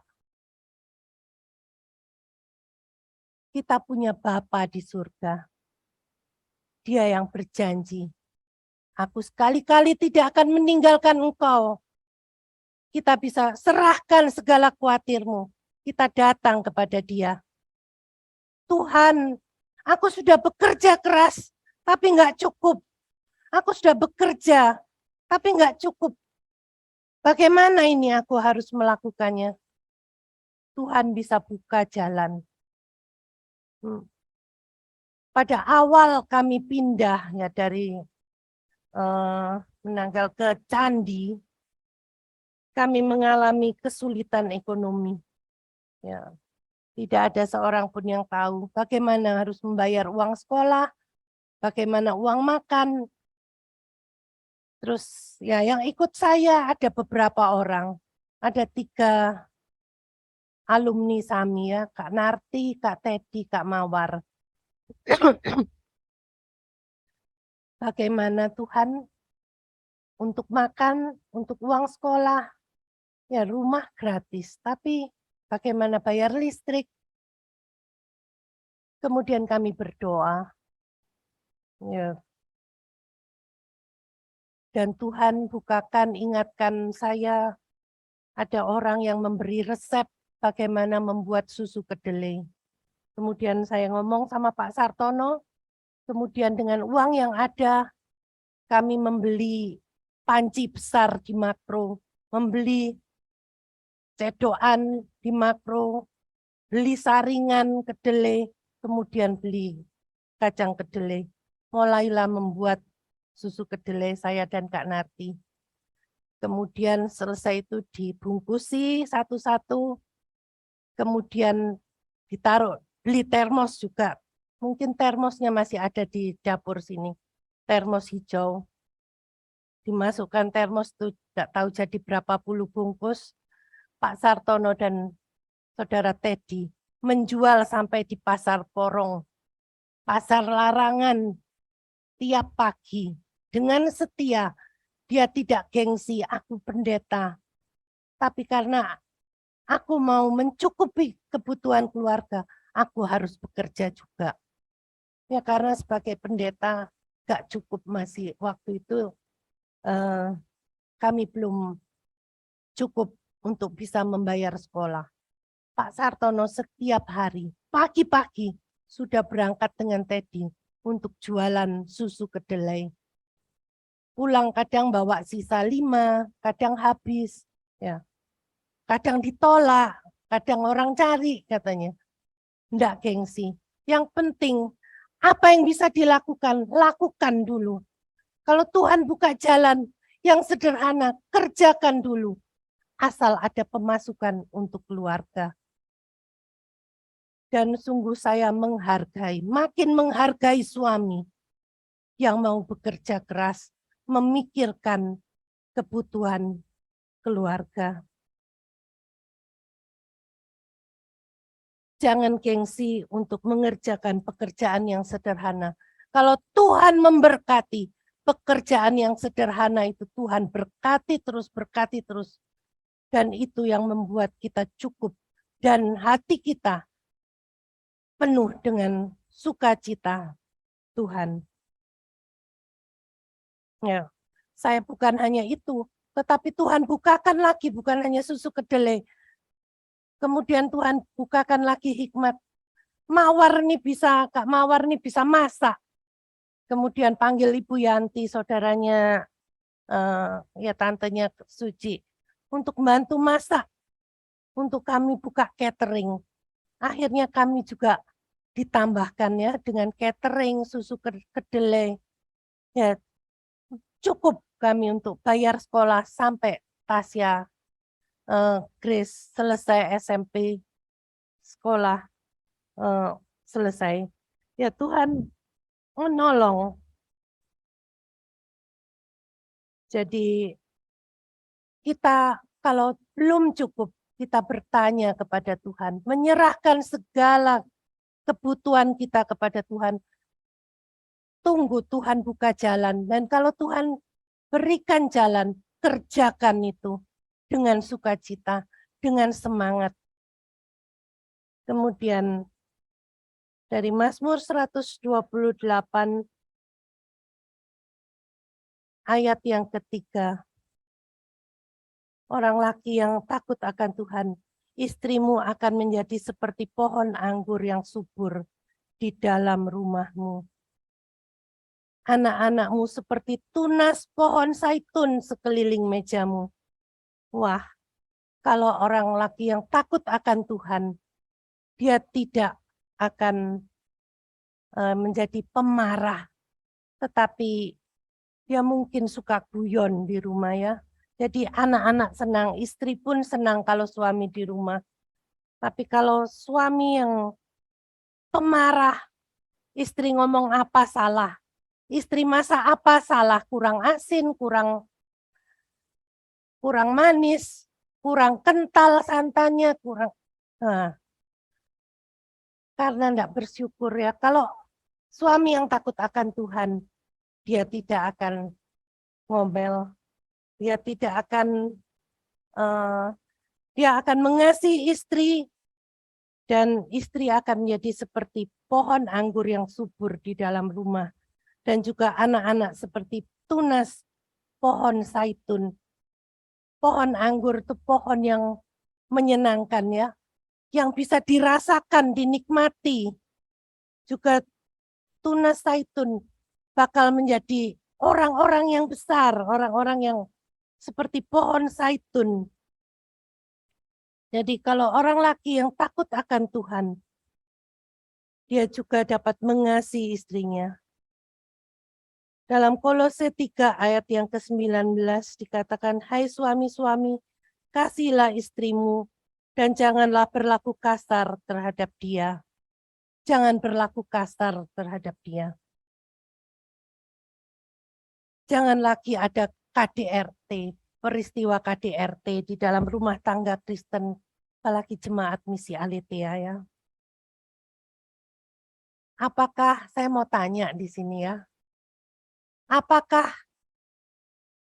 Kita punya Bapa di surga. Dia yang berjanji, aku sekali-kali tidak akan meninggalkan engkau. kita bisa serahkan segala khawatirmu. Kita datang kepada Dia. Tuhan, aku sudah bekerja keras, tapi enggak cukup. Aku sudah bekerja, tapi enggak cukup. Bagaimana ini aku harus melakukannya? Tuhan bisa buka jalan. Pada awal kami pindah ya dari Menanggal ke Candi, kami mengalami kesulitan ekonomi. Ya, tidak ada seorang pun yang tahu bagaimana harus membayar uang sekolah, bagaimana uang makan. Terus ya yang ikut saya ada beberapa orang, ada 3 alumni SAMI ya, Kak Narti, Kak Teddy, Kak Mawar. Bagaimana Tuhan untuk makan, untuk uang sekolah, ya rumah gratis, tapi bagaimana bayar listrik. Kemudian kami berdoa. Ya. Dan Tuhan bukakan, ingatkan saya, ada orang yang memberi resep bagaimana membuat susu kedelai. Kemudian saya ngomong sama Pak Sartono, kemudian dengan uang yang ada, kami membeli panci besar di Makro, membeli cedokan di Makro, beli saringan kedelai, kemudian beli kacang kedelai. Mulailah membuat susu kedelai saya dan Kak Narti. Kemudian selesai itu dibungkusi satu-satu, kemudian ditaruh, beli termos juga. Mungkin termosnya masih ada di dapur sini, termos hijau. Dimasukkan termos itu tidak tahu jadi berapa puluh bungkus. Pak Sartono dan Saudara Teddy menjual sampai di pasar Porong, pasar Larangan tiap pagi. Dengan setia, dia tidak gengsi, aku pendeta. Tapi karena aku mau mencukupi kebutuhan keluarga, aku harus bekerja juga. Ya karena sebagai pendeta gak cukup masih waktu itu kami belum cukup untuk bisa membayar sekolah. Pak Sartono setiap hari, pagi-pagi sudah berangkat dengan Teddy untuk jualan susu kedelai. Pulang kadang bawa sisa 5, kadang habis. Ya. Kadang ditolak, kadang orang cari katanya. Enggak gengsi. Yang penting, apa yang bisa dilakukan, lakukan dulu. Kalau Tuhan buka jalan yang sederhana, kerjakan dulu. Asal ada pemasukan untuk keluarga. Dan sungguh saya menghargai, makin menghargai suami yang mau bekerja keras, memikirkan kebutuhan keluarga. Jangan gengsi untuk mengerjakan pekerjaan yang sederhana. Kalau Tuhan memberkati pekerjaan yang sederhana itu, Tuhan berkati terus. Dan itu yang membuat kita cukup. Dan hati kita penuh dengan sukacita Tuhan. Ya, saya bukan hanya itu, tetapi Tuhan bukakan lagi, bukan hanya susu kedelai. Kemudian Tuhan bukakan lagi hikmat. Mawar nih bisa, Kak Mawar nih bisa masak. Kemudian panggil Ibu Yanti, saudaranya, ya tantenya Suci, untuk bantu masak. Untuk kami buka catering. Akhirnya kami juga ditambahkan ya dengan catering susu kedelai. Ya, cukup kami untuk bayar sekolah sampai Tasya Grace selesai SMP, sekolah selesai. Ya Tuhan menolong. Jadi kita kalau belum cukup, kita bertanya kepada Tuhan, menyerahkan segala kebutuhan kita kepada Tuhan. Tunggu Tuhan buka jalan, dan kalau Tuhan berikan jalan, kerjakan itu dengan sukacita, dengan semangat. Kemudian dari Mazmur 128 ayat yang ketiga. orang laki yang takut akan Tuhan, istrimu akan menjadi seperti pohon anggur yang subur di dalam rumahmu. Anak-anakmu seperti tunas pohon zaitun sekeliling mejamu. Wah, kalau orang laki yang takut akan Tuhan, dia tidak akan menjadi pemarah, tetapi dia mungkin suka guyon di rumah ya. Jadi anak-anak senang, istri pun senang kalau suami di rumah. Tapi kalau suami yang pemarah, istri ngomong apa salah, istri masak apa salah, kurang asin, kurang manis, kurang kental santannya, kurang. Nah, karena tidak bersyukur ya. Kalau suami yang takut akan Tuhan, dia tidak akan ngomel, dia tidak akan, dia akan mengasihi istri, dan istri akan menjadi seperti pohon anggur yang subur di dalam rumah. Dan juga anak-anak seperti tunas pohon zaitun. Pohon anggur itu pohon yang menyenangkan ya, yang bisa dirasakan, dinikmati. Juga tunas zaitun bakal menjadi orang-orang yang besar, orang-orang yang seperti pohon zaitun. Jadi kalau orang laki yang takut akan Tuhan, dia juga dapat mengasihi istrinya. Dalam Kolose 3 ayat yang ke-19 dikatakan, hai suami-suami, kasihilah istrimu dan janganlah berlaku kasar terhadap dia. Jangan berlaku kasar terhadap dia. Jangan lagi ada KDRT, peristiwa KDRT di dalam rumah tangga Kristen, apalagi jemaat misi Aletheia ya. Apakah, saya mau tanya di sini ya, apakah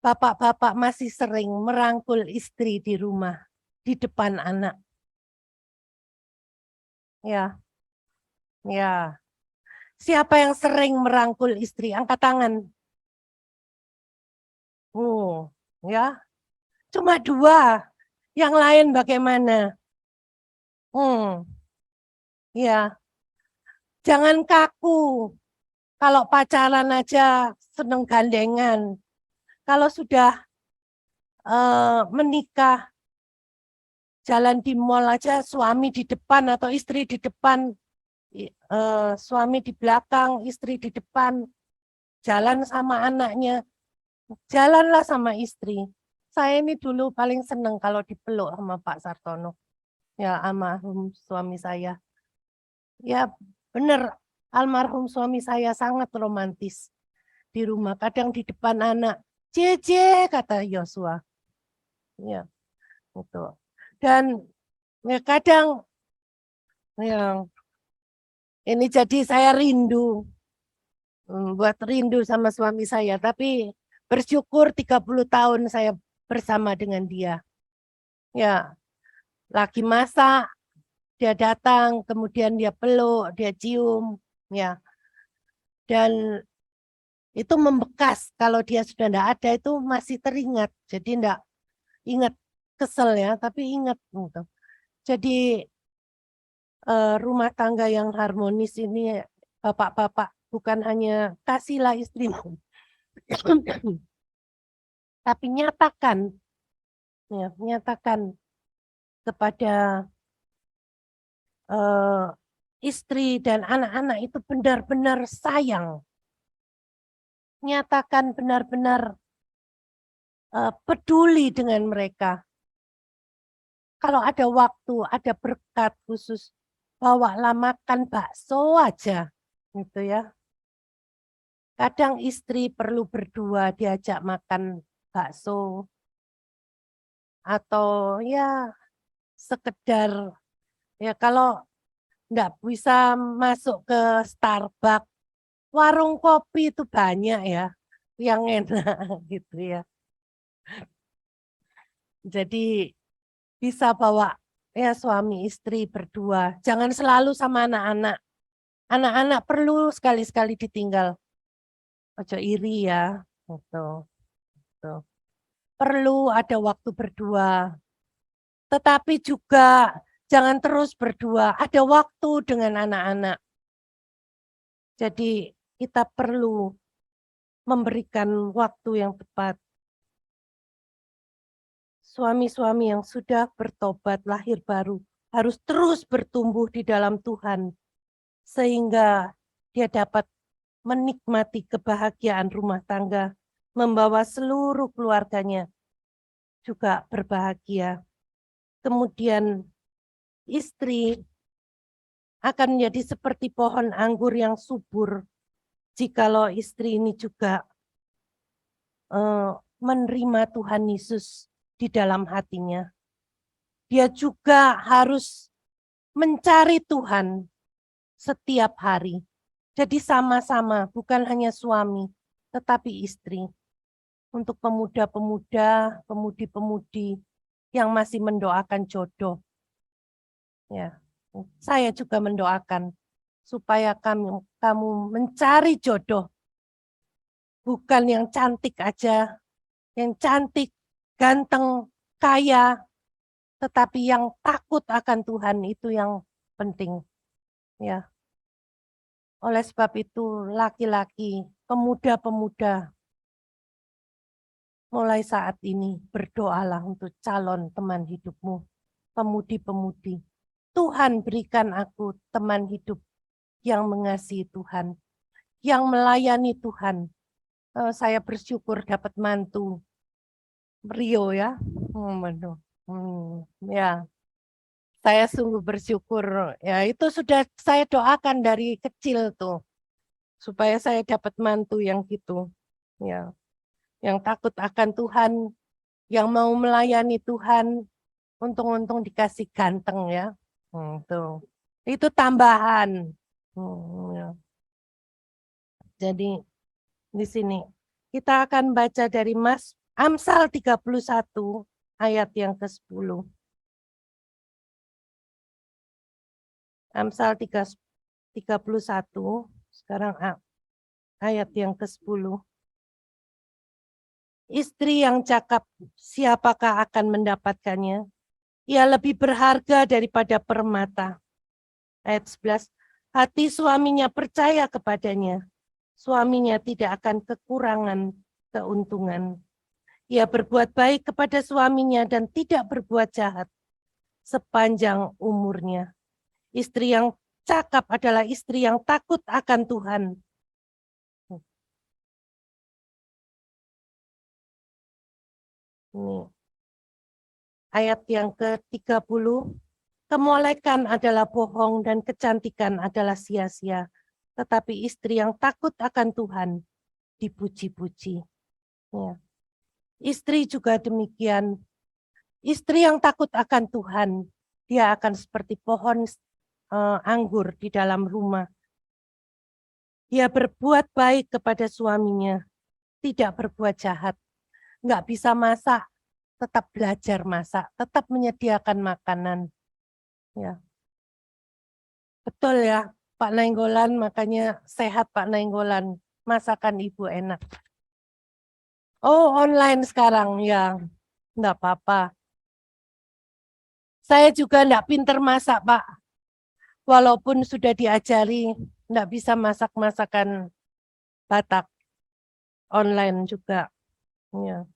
bapak-bapak masih sering merangkul istri di rumah, di depan anak? Ya, ya. Siapa yang sering merangkul istri? Angkat tangan. Ya. Cuma 2. Yang lain bagaimana? Ya. Jangan kaku. Kalau pacaran aja seneng gandengan. Kalau sudah menikah, jalan di mall aja suami di depan atau istri di depan, suami di belakang, istri di depan, jalan sama anaknya, jalanlah sama istri. Saya ini dulu paling seneng kalau dipeluk sama Pak Sartono, ya almarhum suami saya. Ya benar, almarhum suami saya sangat romantis di rumah. Kadang di depan anak, Jece kata Yosua, ya itu. Dan ya, kadang yang ini jadi saya rindu, buat rindu sama suami saya. Tapi bersyukur 30 tahun saya bersama dengan dia. Ya, lagi masak, dia datang, kemudian dia peluk, dia cium, ya. Dan itu membekas, kalau dia sudah tidak ada itu masih teringat. Jadi tidak ingat kesel ya, tapi ingat gitu. Jadi rumah tangga yang harmonis ini, bapak-bapak, bukan hanya kasihlah istrimu, tapi nyatakan, ya, nyatakan kepada istri dan anak-anak itu benar-benar sayang. Nyatakan benar-benar peduli dengan mereka. Kalau ada waktu, ada berkat khusus, bawalah makan bakso aja, gitu ya. Kadang istri perlu berdua diajak makan bakso, atau ya sekedar, ya kalau enggak bisa masuk ke Starbucks, warung kopi itu banyak ya, yang enak gitu ya. Jadi bisa bawa ya suami istri berdua, jangan selalu sama anak-anak. Anak-anak perlu sekali-sekali ditinggal. Ojo iri ya, gitu. perlu ada waktu berdua. Tetapi juga jangan terus berdua, ada waktu dengan anak-anak. Jadi kita perlu memberikan waktu yang tepat. Suami-suami yang sudah bertobat lahir baru harus terus bertumbuh di dalam Tuhan, sehingga dia dapat menikmati kebahagiaan rumah tangga, membawa seluruh keluarganya juga berbahagia. Kemudian istri akan menjadi seperti pohon anggur yang subur jikalau istri ini juga menerima Tuhan Yesus di dalam hatinya. Dia juga harus mencari Tuhan setiap hari. Jadi sama-sama, bukan hanya suami, tetapi istri. Untuk pemuda-pemuda, pemudi-pemudi yang masih mendoakan jodoh. Ya, saya juga mendoakan supaya kamu mencari jodoh. Bukan yang cantik aja, yang cantik, ganteng, kaya, tetapi yang takut akan Tuhan itu yang penting. Ya. Oleh sebab itu, laki-laki, pemuda-pemuda, mulai saat ini berdoalah untuk calon teman hidupmu, pemudi-pemudi. Tuhan berikan aku teman hidup yang mengasihi Tuhan, yang melayani Tuhan. Saya bersyukur dapat mantu Rio ya. Ya. Saya sungguh bersyukur. Ya, itu sudah saya doakan dari kecil tuh. Supaya saya dapat mantu yang gitu. Ya. Yang takut akan Tuhan, yang mau melayani Tuhan, untung-untung dikasih ganteng ya. Tuh. Itu tambahan. Ya. Jadi di sini kita akan baca dari Amsal 31 ayat yang ke-10. Amsal 31, sekarang ayat yang ke-10. Istri yang cakap, siapakah akan mendapatkannya? Ia lebih berharga daripada permata. Ayat 11, hati suaminya percaya kepadanya. Suaminya tidak akan kekurangan keuntungan. Ia berbuat baik kepada suaminya dan tidak berbuat jahat sepanjang umurnya. Istri yang cakap adalah istri yang takut akan Tuhan. Ini ayat yang ke-30. Kemolekan adalah bohong dan kecantikan adalah sia-sia. Tetapi istri yang takut akan Tuhan dipuji-puji. Ya. Istri juga demikian. Istri yang takut akan Tuhan, dia akan seperti pohon anggur di dalam rumah. Dia berbuat baik kepada suaminya, tidak berbuat jahat. Nggak bisa masak, tetap belajar masak, tetap menyediakan makanan. Ya. Betul ya, Pak Nainggolan, makanya sehat Pak Nainggolan. Masakan Ibu enak. Oh, online sekarang ya, enggak apa-apa. Saya juga enggak pinter masak, Pak. Walaupun sudah diajari, enggak bisa masak-masakan Batak. Online juga. Ya.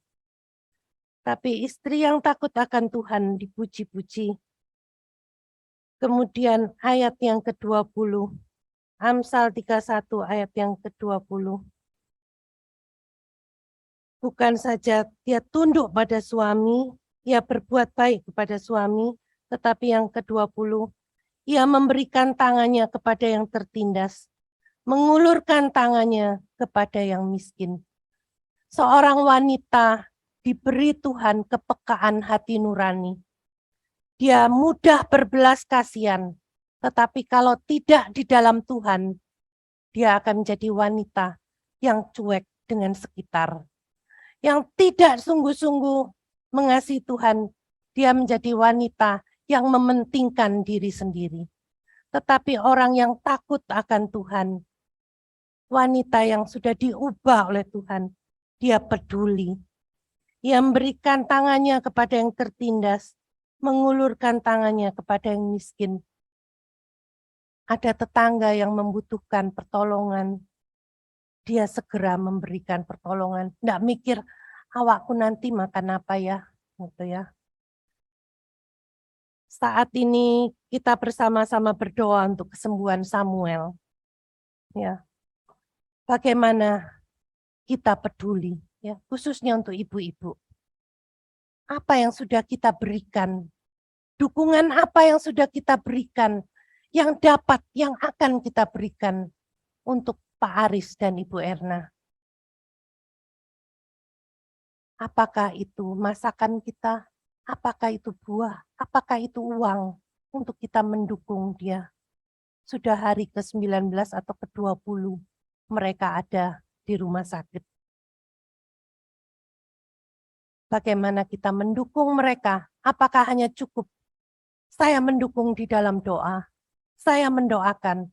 Tapi istri yang takut akan Tuhan dipuji-puji. Kemudian ayat yang ke-20. Amsal 31 ayat yang ke-20. Bukan saja dia tunduk pada suami, ia berbuat baik kepada suami, tetapi yang ke-20, ia memberikan tangannya kepada yang tertindas, mengulurkan tangannya kepada yang miskin. Seorang wanita diberi Tuhan kepekaan hati nurani. Dia mudah berbelas kasihan, tetapi kalau tidak di dalam Tuhan, dia akan menjadi wanita yang cuek dengan sekitar. Yang tidak sungguh-sungguh mengasihi Tuhan, dia menjadi wanita yang mementingkan diri sendiri. Tetapi orang yang takut akan Tuhan, wanita yang sudah diubah oleh Tuhan, dia peduli. Ia memberikan tangannya kepada yang tertindas, mengulurkan tangannya kepada yang miskin. Ada tetangga yang membutuhkan pertolongan, dia segera memberikan pertolongan. Nggak mikir, awakku nanti makan apa ya, gitu ya. Saat ini kita bersama-sama berdoa untuk kesembuhan Samuel. Ya, bagaimana kita peduli, ya, khususnya untuk ibu-ibu. Apa yang sudah kita berikan? Dukungan apa yang sudah kita berikan? Yang dapat, yang akan kita berikan untuk Pak Aris dan Ibu Erna? Apakah itu masakan kita? Apakah itu buah? Apakah itu uang untuk kita mendukung dia? Sudah hari ke-19 atau ke-20 mereka ada di rumah sakit. Bagaimana kita mendukung mereka? Apakah hanya cukup saya mendukung di dalam doa, saya mendoakan,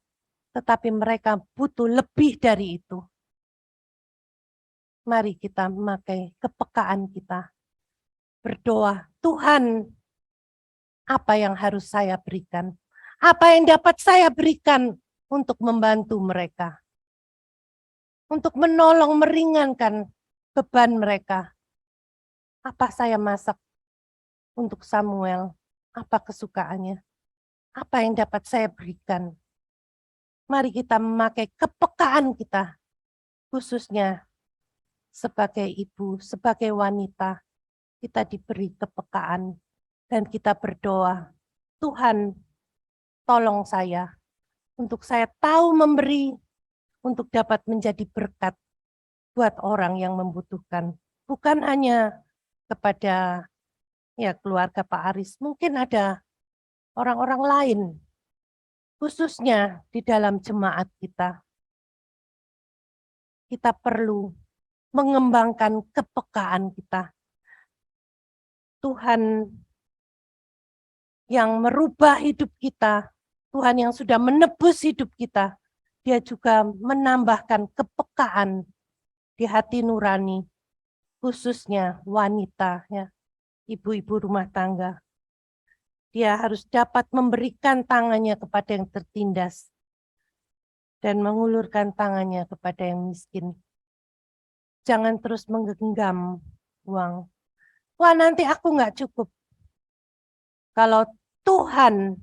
tetapi mereka butuh lebih dari itu. Mari kita memakai kepekaan kita. Berdoa, Tuhan, apa yang harus saya berikan? Apa yang dapat saya berikan untuk membantu mereka? Untuk menolong, meringankan beban mereka. Apa saya masak untuk Samuel? Apa kesukaannya? Apa yang dapat saya berikan? Mari kita memakai kepekaan kita, khususnya sebagai ibu, sebagai wanita, kita diberi kepekaan dan kita berdoa, Tuhan, tolong saya untuk saya tahu memberi, untuk dapat menjadi berkat buat orang yang membutuhkan. Bukan hanya kepada ya keluarga Pak Aris, mungkin ada orang-orang lain, khususnya di dalam jemaat kita. Kita perlu mengembangkan kepekaan kita. Tuhan yang merubah hidup kita, Tuhan yang sudah menebus hidup kita, dia juga menambahkan kepekaan di hati nurani, khususnya wanita, ya, ibu-ibu rumah tangga. Dia harus dapat memberikan tangannya kepada yang tertindas dan mengulurkan tangannya kepada yang miskin. Jangan terus menggenggam uang. Wah, nanti aku nggak cukup. Kalau Tuhan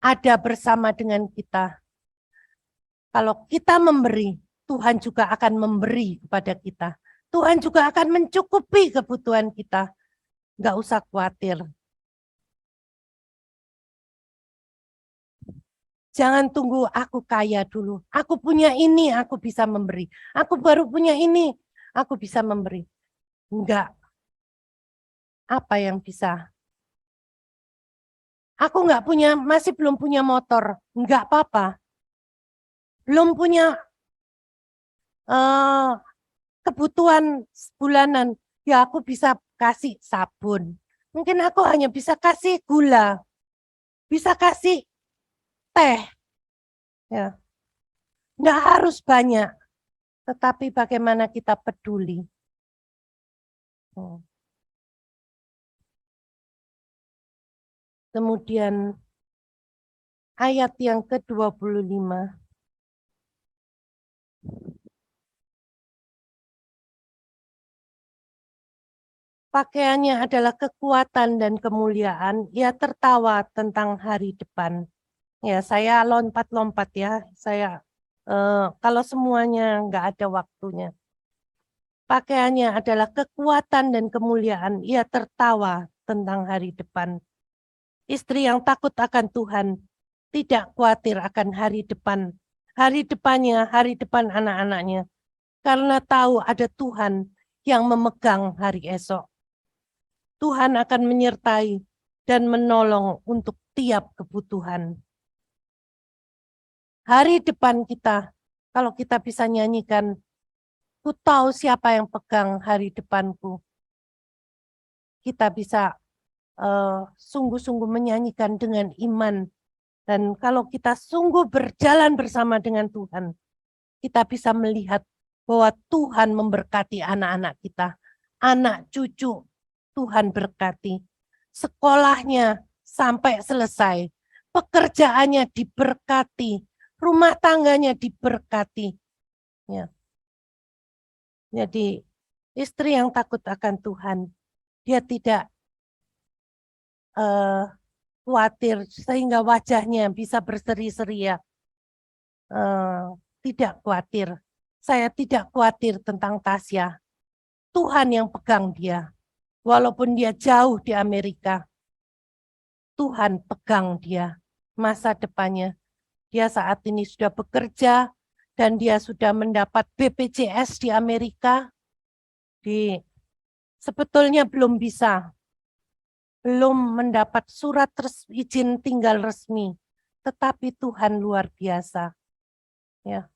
ada bersama dengan kita, kalau kita memberi, Tuhan juga akan memberi kepada kita. Tuhan juga akan mencukupi kebutuhan kita. Nggak usah khawatir. Jangan tunggu aku kaya dulu. Aku punya ini, aku bisa memberi. Aku baru punya ini, aku bisa memberi. Enggak. Apa yang bisa? Aku enggak punya, masih belum punya motor. Enggak apa-apa. Belum punya kebutuhan bulanan. Ya aku bisa kasih sabun. Mungkin aku hanya bisa kasih gula. Bisa kasih teh. Ya. Enggak harus banyak. Tetapi bagaimana kita peduli. Kemudian ayat yang ke-25. Pakaiannya adalah kekuatan dan kemuliaan. Ia tertawa tentang hari depan. Ya, saya lompat-lompat ya. Saya kalau semuanya nggak ada waktunya. Pakaiannya adalah kekuatan dan kemuliaan. Ia tertawa tentang hari depan. Istri yang takut akan Tuhan tidak khawatir akan hari depan. Hari depannya, hari depan anak-anaknya. Karena tahu ada Tuhan yang memegang hari esok. Tuhan akan menyertai dan menolong untuk tiap kebutuhan. Hari depan kita, kalau kita bisa nyanyikan, ku tahu siapa yang pegang hari depanku. Kita bisa sungguh-sungguh menyanyikan dengan iman. Dan kalau kita sungguh berjalan bersama dengan Tuhan, kita bisa melihat bahwa Tuhan memberkati anak-anak kita. anak cucu Tuhan berkati. Sekolahnya sampai selesai, pekerjaannya diberkati, rumah tangganya diberkati. Ya. Jadi istri yang takut akan Tuhan, dia tidak khawatir sehingga wajahnya bisa berseri-seri ya. Tidak khawatir. Saya tidak khawatir tentang Tasya. Tuhan yang pegang dia. Walaupun dia jauh di Amerika, Tuhan pegang dia. Masa depannya. Dia saat ini sudah bekerja dan dia sudah mendapat BPJS di Amerika. Sebetulnya belum bisa. Belum mendapat surat izin tinggal resmi. Tetapi Tuhan luar biasa. Ya.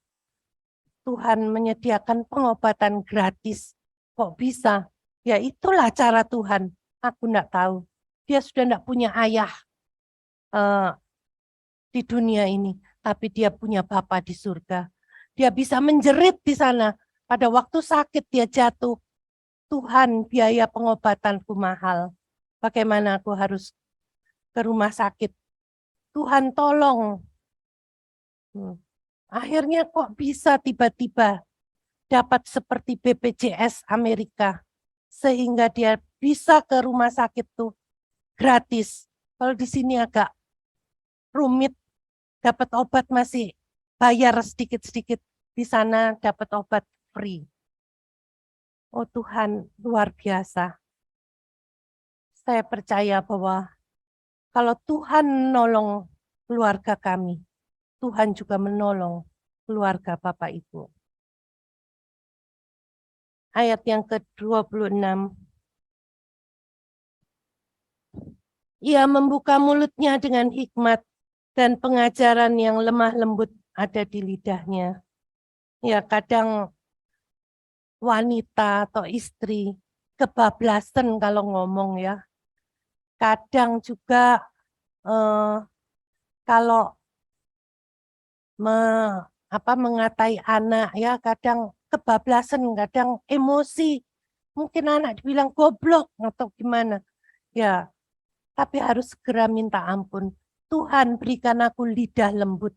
Tuhan menyediakan pengobatan gratis. Kok bisa? Ya itulah cara Tuhan. Aku enggak tahu. Dia sudah enggak punya ayah di dunia ini. Tapi dia punya Bapa di surga. Dia bisa menjerit di sana. Pada waktu sakit dia jatuh. Tuhan, biaya pengobatanku mahal. Bagaimana aku harus ke rumah sakit? Tuhan tolong. Akhirnya kok bisa tiba-tiba dapat seperti BPJS Amerika. Sehingga dia bisa ke rumah sakit tuh gratis. Kalau di sini agak rumit, dapat obat masih bayar sedikit-sedikit. Di sana dapat obat free. Oh Tuhan, luar biasa. Saya percaya bahwa kalau Tuhan menolong keluarga kami, Tuhan juga menolong keluarga Bapak Ibu. Ayat yang ke-26. Ia membuka mulutnya dengan hikmat dan pengajaran yang lemah lembut ada di lidahnya. Ya, kadang wanita atau istri kebablasan kalau ngomong ya. Kadang juga kalau mengatai anak ya, kadang kebablasan, kadang emosi. Mungkin anak dibilang goblok atau gimana. Ya, tapi harus segera minta ampun. Tuhan berikan aku lidah lembut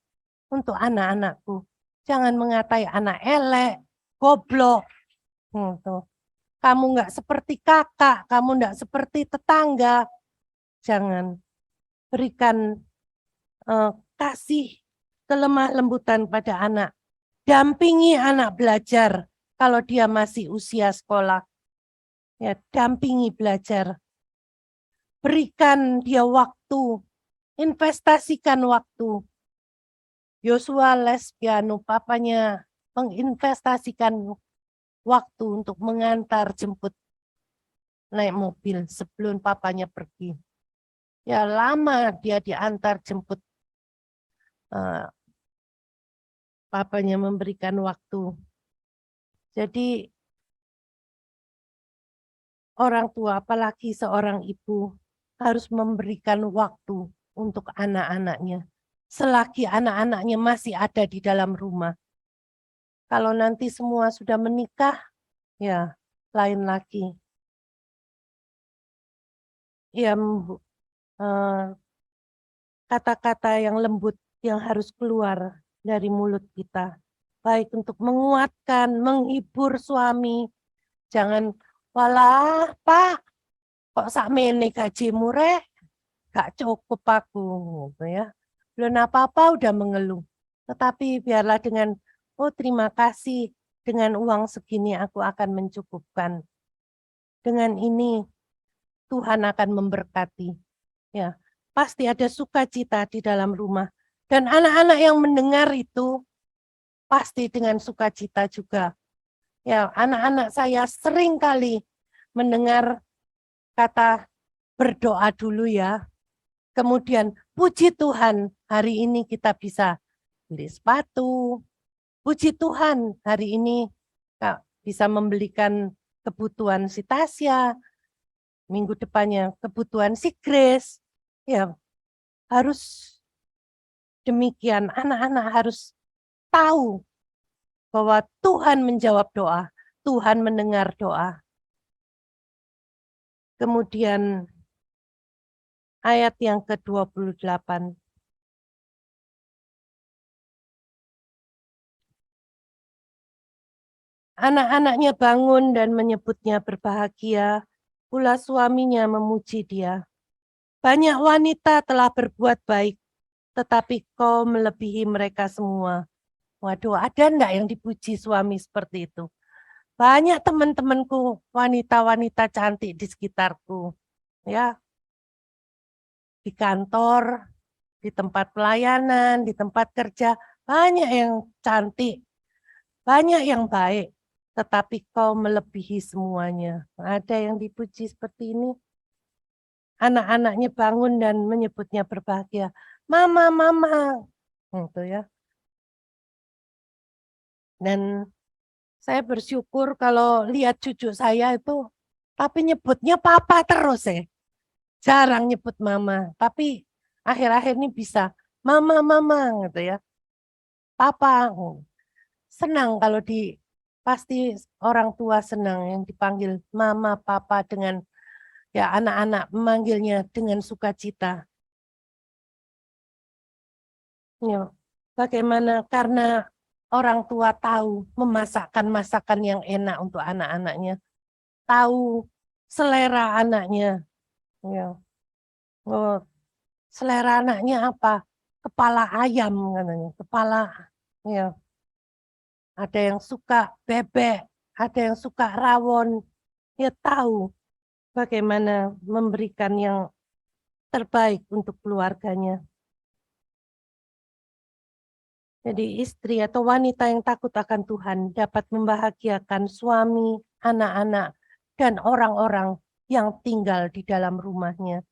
untuk anak-anakku. Jangan mengatai anak elek, goblok. Kamu enggak seperti kakak, kamu enggak seperti tetangga. Jangan. Berikan kasih kelemah lembutan pada anak. Dampingi anak belajar kalau dia masih usia sekolah. Ya, dampingi belajar. Berikan dia waktu, investasikan waktu. Yosua les piano, papanya menginvestasikan waktu untuk mengantar jemput naik mobil sebelum papanya pergi. Ya lama dia diantar jemput. Papanya memberikan waktu. Jadi orang tua, apalagi seorang ibu, harus memberikan waktu untuk anak-anaknya. Selagi anak-anaknya masih ada di dalam rumah. Kalau nanti semua sudah menikah, ya lain lagi. Ya, kata-kata yang lembut yang harus keluar dari mulut kita. Baik untuk menguatkan, menghibur suami. Jangan, walah Pak, kok sakmene gajimu rek? Gak cukup aku. Gitu ya. Belum apa-apa udah mengeluh. Tetapi biarlah dengan, oh terima kasih, dengan uang segini aku akan mencukupkan. Dengan ini Tuhan akan memberkati. Ya, pasti ada sukacita di dalam rumah. Dan anak-anak yang mendengar itu pasti dengan sukacita juga. Ya, anak-anak saya sering kali mendengar kata berdoa dulu ya. Kemudian puji Tuhan hari ini kita bisa beli sepatu. Puji Tuhan hari ini bisa membelikan kebutuhan si Tasya. Minggu depannya kebutuhan si Grace. Ya, harus demikian. Anak-anak harus tahu bahwa Tuhan menjawab doa. Tuhan mendengar doa. Kemudian ayat yang ke-28. Anak-anaknya bangun dan menyebutnya berbahagia, pula suaminya memuji dia. Banyak wanita telah berbuat baik, tetapi kau melebihi mereka semua. Waduh, ada enggak yang dipuji suami seperti itu? Banyak teman-temanku, wanita-wanita cantik di sekitarku. Ya, di kantor, di tempat pelayanan, di tempat kerja, banyak yang cantik, banyak yang baik, tetapi kau melebihi semuanya. Ada yang dipuji seperti ini? Anak-anaknya bangun dan menyebutnya berbahagia. Mama, mama. Itu ya. Dan saya bersyukur kalau lihat cucu saya itu, tapi nyebutnya papa terus ya. Jarang nyebut mama, tapi akhir-akhir ini bisa mama, mama gitu ya. Papa. Senang kalau pasti orang tua senang yang dipanggil mama, papa dengan ya anak-anak memanggilnya dengan sukacita. Ya, bagaimana karena orang tua tahu memasakkan masakan yang enak untuk anak-anaknya, tahu selera anaknya. Ya. Oh, selera anaknya apa? Kepala ayam katanya, kepala ya. Ada yang suka bebek, ada yang suka rawon. Ya tahu bagaimana memberikan yang terbaik untuk keluarganya. Jadi istri atau wanita yang takut akan Tuhan dapat membahagiakan suami, anak-anak, dan orang-orang yang tinggal di dalam rumahnya.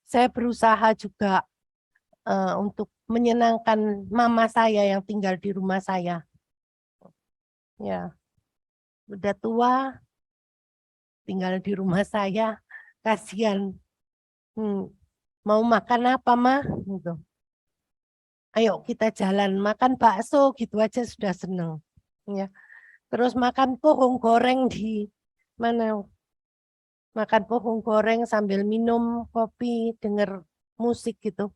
Saya berusaha juga untuk menyenangkan mama saya yang tinggal di rumah saya. Ya, udah tua, tinggal di rumah saya, kasihan. Mau makan apa, mah? Gitu. Ayo kita jalan makan bakso gitu aja sudah seneng. Ya. Terus makan pohong goreng di mana? Makan pohong goreng sambil minum kopi, denger musik gitu.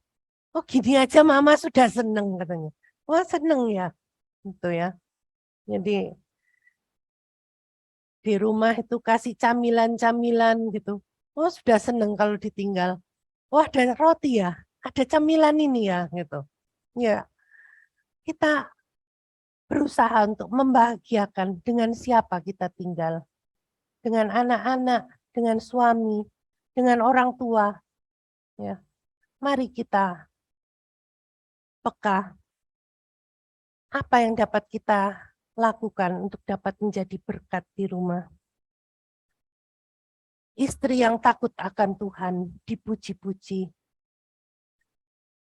Oh gini aja mama sudah seneng katanya. Wah seneng ya. Gitu ya. Jadi di rumah itu kasih camilan-camilan gitu. Oh sudah seneng kalau ditinggal. Wah ada roti ya, ada camilan ini ya gitu. Ya, kita berusaha untuk membahagiakan dengan siapa kita tinggal. Dengan anak-anak, dengan suami, dengan orang tua. Ya. Mari kita peka. Apa yang dapat kita lakukan untuk dapat menjadi berkat di rumah. Istri yang takut akan Tuhan dipuji-puji.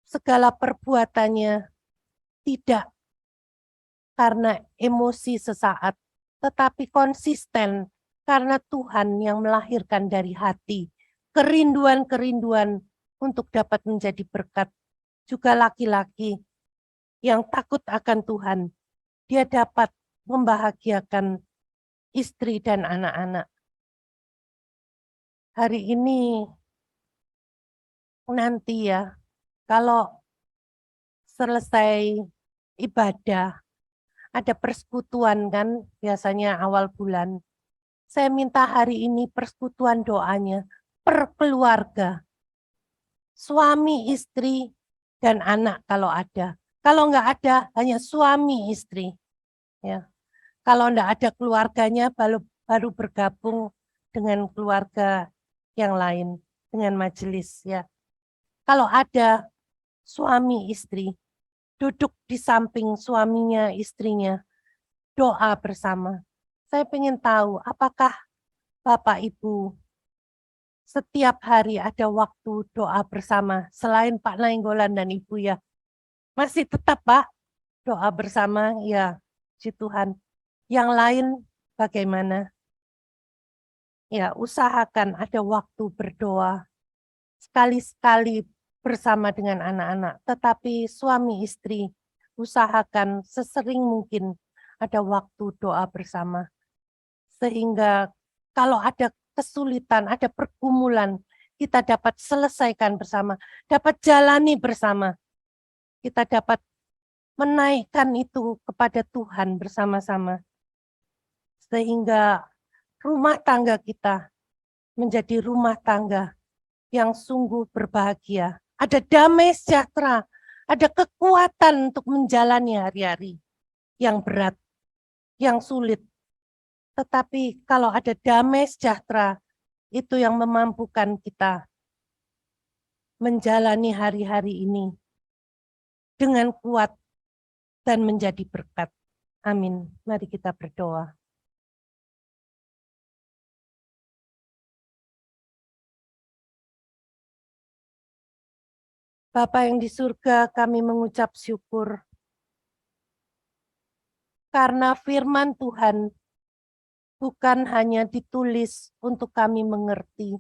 Segala perbuatannya tidak karena emosi sesaat, tetapi konsisten karena Tuhan yang melahirkan dari hati. Kerinduan-kerinduan untuk dapat menjadi berkat. Juga laki-laki yang takut akan Tuhan, dia dapat membahagiakan istri dan anak-anak. Hari ini, nanti ya, kalau selesai ibadah, ada persekutuan kan, biasanya awal bulan. Saya minta hari ini persekutuan doanya per keluarga. Suami, istri, dan anak kalau ada. Kalau enggak ada, hanya suami, istri. Ya. Kalau enggak ada keluarganya, baru bergabung dengan keluarga yang lain, dengan majelis. Ya. Kalau ada suami, istri, duduk di samping suaminya, istrinya, doa bersama. Saya ingin tahu apakah Bapak Ibu setiap hari ada waktu doa bersama selain Pak Nainggolan dan Ibu ya. Masih tetap Pak doa bersama ya si Tuhan. Yang lain bagaimana? Ya usahakan ada waktu berdoa sekali-sekali bersama dengan anak-anak. Tetapi suami istri usahakan sesering mungkin ada waktu doa bersama. Sehingga kalau ada kesulitan, ada pergumulan, kita dapat selesaikan bersama, dapat jalani bersama. Kita dapat menaikkan itu kepada Tuhan bersama-sama. Sehingga rumah tangga kita menjadi rumah tangga yang sungguh berbahagia. Ada damai sejahtera, ada kekuatan untuk menjalani hari-hari yang berat, yang sulit. Tetapi kalau ada damai sejahtera, itu yang memampukan kita menjalani hari-hari ini dengan kuat dan menjadi berkat. Amin. Mari kita berdoa. Bapa yang di surga, kami mengucap syukur karena firman Tuhan bukan hanya ditulis untuk kami mengerti,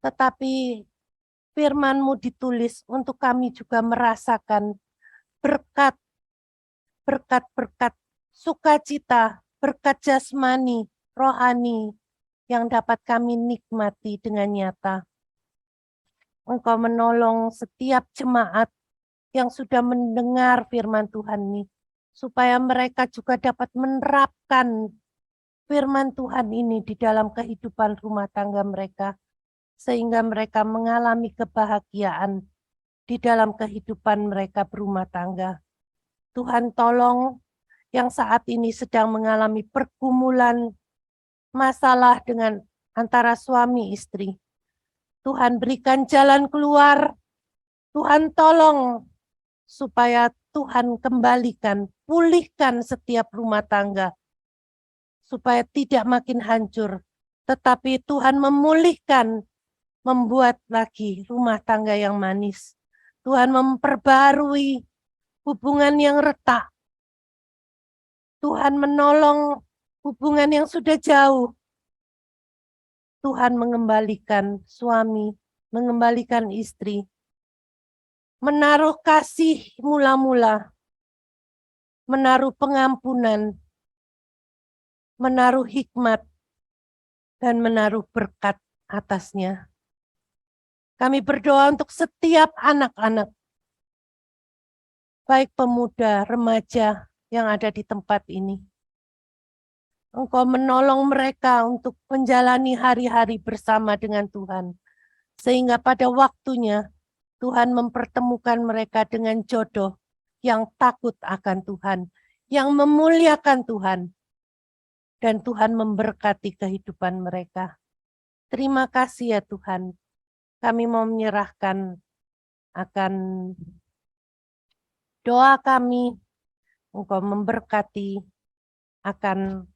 tetapi firman-Mu ditulis untuk kami juga merasakan berkat-berkat sukacita, berkat jasmani, rohani yang dapat kami nikmati dengan nyata. Engkau menolong setiap jemaat yang sudah mendengar firman Tuhan ini, supaya mereka juga dapat menerapkan firman Tuhan ini di dalam kehidupan rumah tangga mereka, sehingga mereka mengalami kebahagiaan di dalam kehidupan mereka berumah tangga. Tuhan tolong yang saat ini sedang mengalami pergumulan masalah dengan antara suami istri. Tuhan berikan jalan keluar, Tuhan tolong supaya Tuhan kembalikan, pulihkan setiap rumah tangga, supaya tidak makin hancur, tetapi Tuhan memulihkan, membuat lagi rumah tangga yang manis. Tuhan memperbarui hubungan yang retak. Tuhan menolong hubungan yang sudah jauh. Tuhan mengembalikan suami, mengembalikan istri, menaruh kasih mula-mula, menaruh pengampunan, menaruh hikmat, dan menaruh berkat atasnya. Kami berdoa untuk setiap anak-anak, baik pemuda, remaja yang ada di tempat ini. Engkau menolong mereka untuk menjalani hari-hari bersama dengan Tuhan. Sehingga pada waktunya Tuhan mempertemukan mereka dengan jodoh yang takut akan Tuhan, yang memuliakan Tuhan. Dan Tuhan memberkati kehidupan mereka. Terima kasih ya Tuhan. Kami mau menyerahkan akan doa kami. Engkau memberkati akan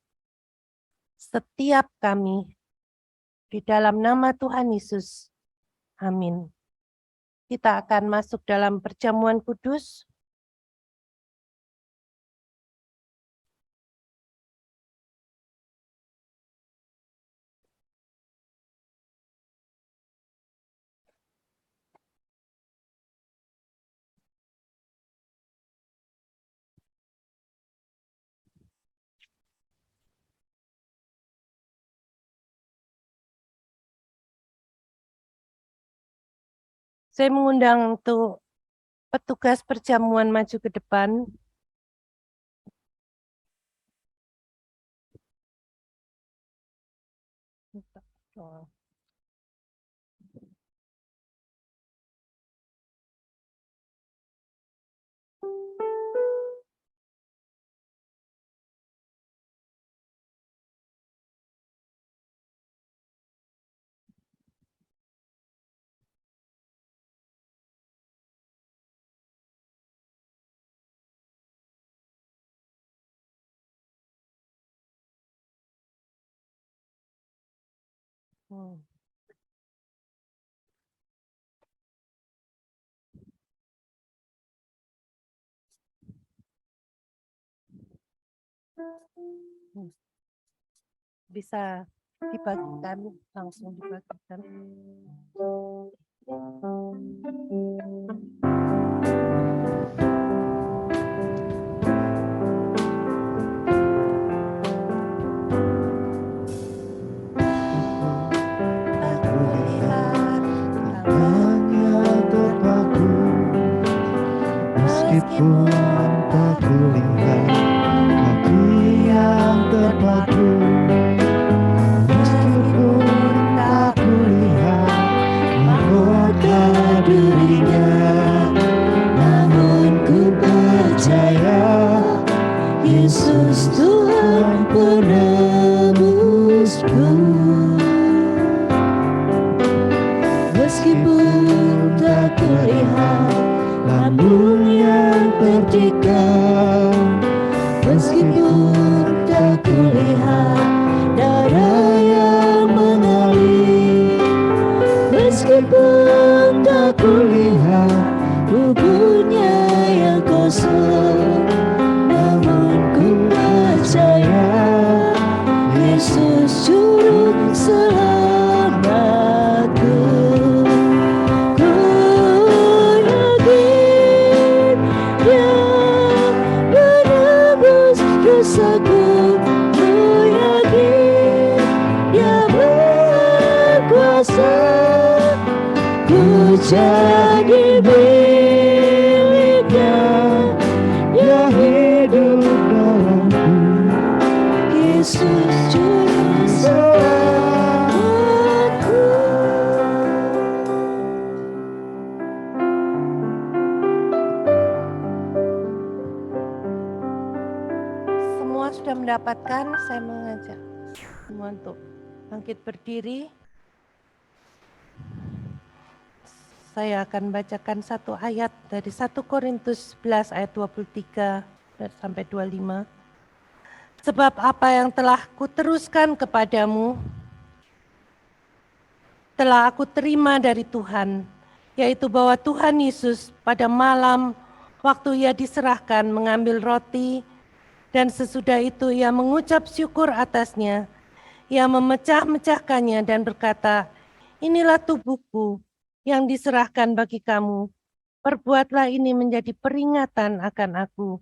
setiap kami di dalam nama Tuhan Yesus. Amin. Kita akan masuk dalam perjamuan kudus. Saya mengundang untuk petugas perjamuan maju ke depan. Bisa dibagikan, langsung dibagikan. Meskipun tak kulihat kaki yang terpaku, meskipun tak kulihat mahkota dirinya, namun ku percaya Yesus Tuhan penebusku. Meskipun tak terlihat lambung yang tertikam, meskipun tak kulihat darah yang mengalir, meskipun tak kulihat tubuhnya yang kosong, namun ku percaya Yesus juru selamatku. Ku yakin Dia menebus dosaku, ku yakin Dia berkuasa, ku jadi miliknya, Dia hidup dalamku. Yesus juru selamatku. Semua sudah mendapatkan, saya mengajak semua untuk bangkit berdiri. Saya akan bacakan satu ayat dari 1 Korintus 11 ayat 23 sampai 25. Sebab apa yang telah kuteruskan kepadamu, telah aku terima dari Tuhan, yaitu bahwa Tuhan Yesus pada malam waktu Ia diserahkan mengambil roti, dan sesudah itu Ia mengucap syukur atasnya, Ia memecah-mecahkannya dan berkata, inilah tubuhku yang diserahkan bagi kamu, perbuatlah ini menjadi peringatan akan aku.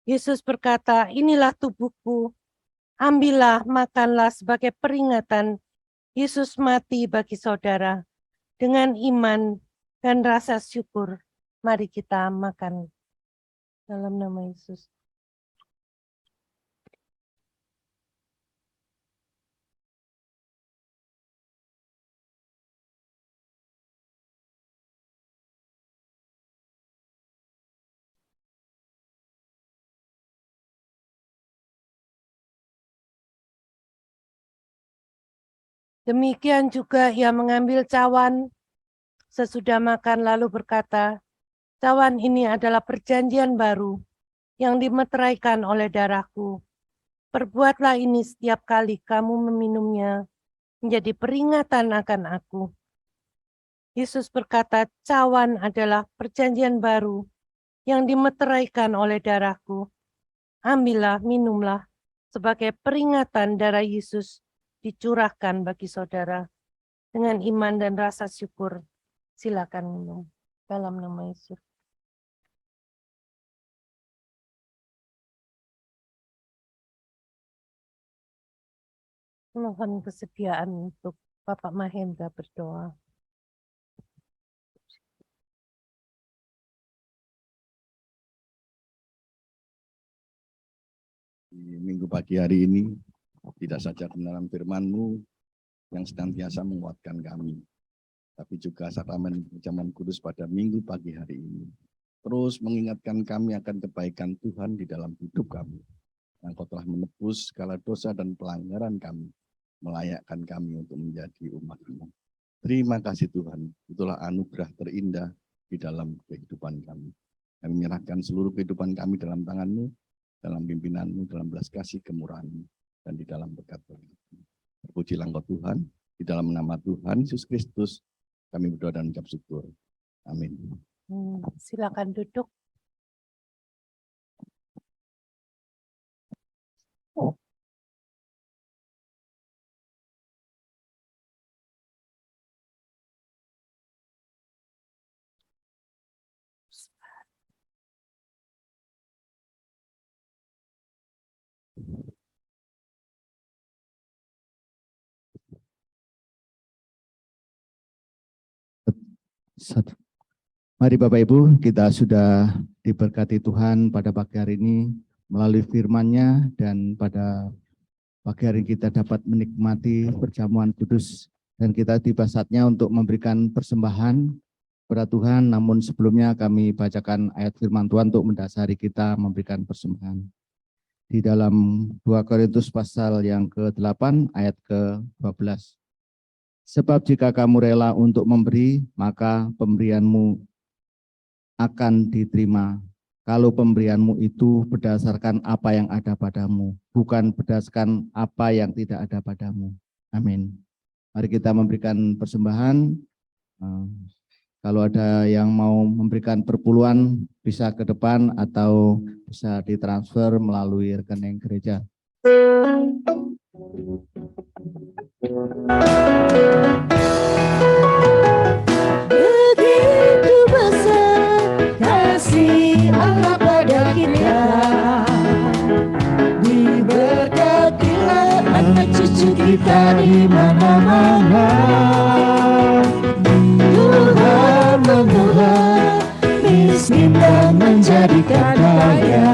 Yesus berkata, inilah tubuhku, ambillah, makanlah sebagai peringatan Yesus mati bagi saudara. Dengan iman dan rasa syukur, mari kita makan dalam nama Yesus. Demikian juga Ia mengambil cawan sesudah makan lalu berkata, cawan ini adalah perjanjian baru yang dimeteraikan oleh darahku. Perbuatlah ini setiap kali kamu meminumnya menjadi peringatan akan aku. Yesus berkata, cawan adalah perjanjian baru yang dimeteraikan oleh darahku. Ambillah, minumlah sebagai peringatan darah Yesus dicurahkan bagi saudara. Dengan iman dan rasa syukur, silakan minum dalam nama Yesus. Mohon kesediaan untuk Bapak Mahendra berdoa. Di minggu pagi hari ini, tidak saja kebenaran firman-Mu yang senantiasa menguatkan kami, tapi juga sakramen perjamuan kudus pada minggu pagi hari ini terus mengingatkan kami akan kebaikan Tuhan di dalam hidup kami. Engkau telah menebus segala dosa dan pelanggaran kami, melayakkan kami untuk menjadi umat-Mu. Terima kasih Tuhan, itulah anugerah terindah di dalam kehidupan kami. Kami menyerahkan seluruh kehidupan kami dalam tangan-Mu, dalam pimpinan-Mu, dalam belas kasih kemurahan-Mu, dan di dalam berkat-berkat-Mu. Terpujilah Engkau Tuhan, di dalam nama Tuhan Yesus Kristus, kami berdoa dan mengucap syukur. Amin. Silakan duduk. Satu. Mari Bapak Ibu, kita sudah diberkati Tuhan pada pagi hari ini melalui firman-Nya, dan pada pagi hari ini kita dapat menikmati perjamuan kudus, dan kita tiba saatnya untuk memberikan persembahan kepada Tuhan. Namun sebelumnya kami bacakan ayat firman Tuhan untuk mendasari kita memberikan persembahan. Di dalam 2 Korintus pasal yang ke-8 ayat ke-12. Sebab jika kamu rela untuk memberi, maka pemberianmu akan diterima. Kalau pemberianmu itu berdasarkan apa yang ada padamu, bukan berdasarkan apa yang tidak ada padamu. Amin. Mari kita memberikan persembahan. Kalau ada yang mau memberikan perpuluhan, bisa ke depan atau bisa ditransfer melalui rekening gereja. Begitu besar kasih Allah pada kita, diberkatilah anak cucu kita di mana-mana. Tuhan mengubah miskin dan menjadikan kaya,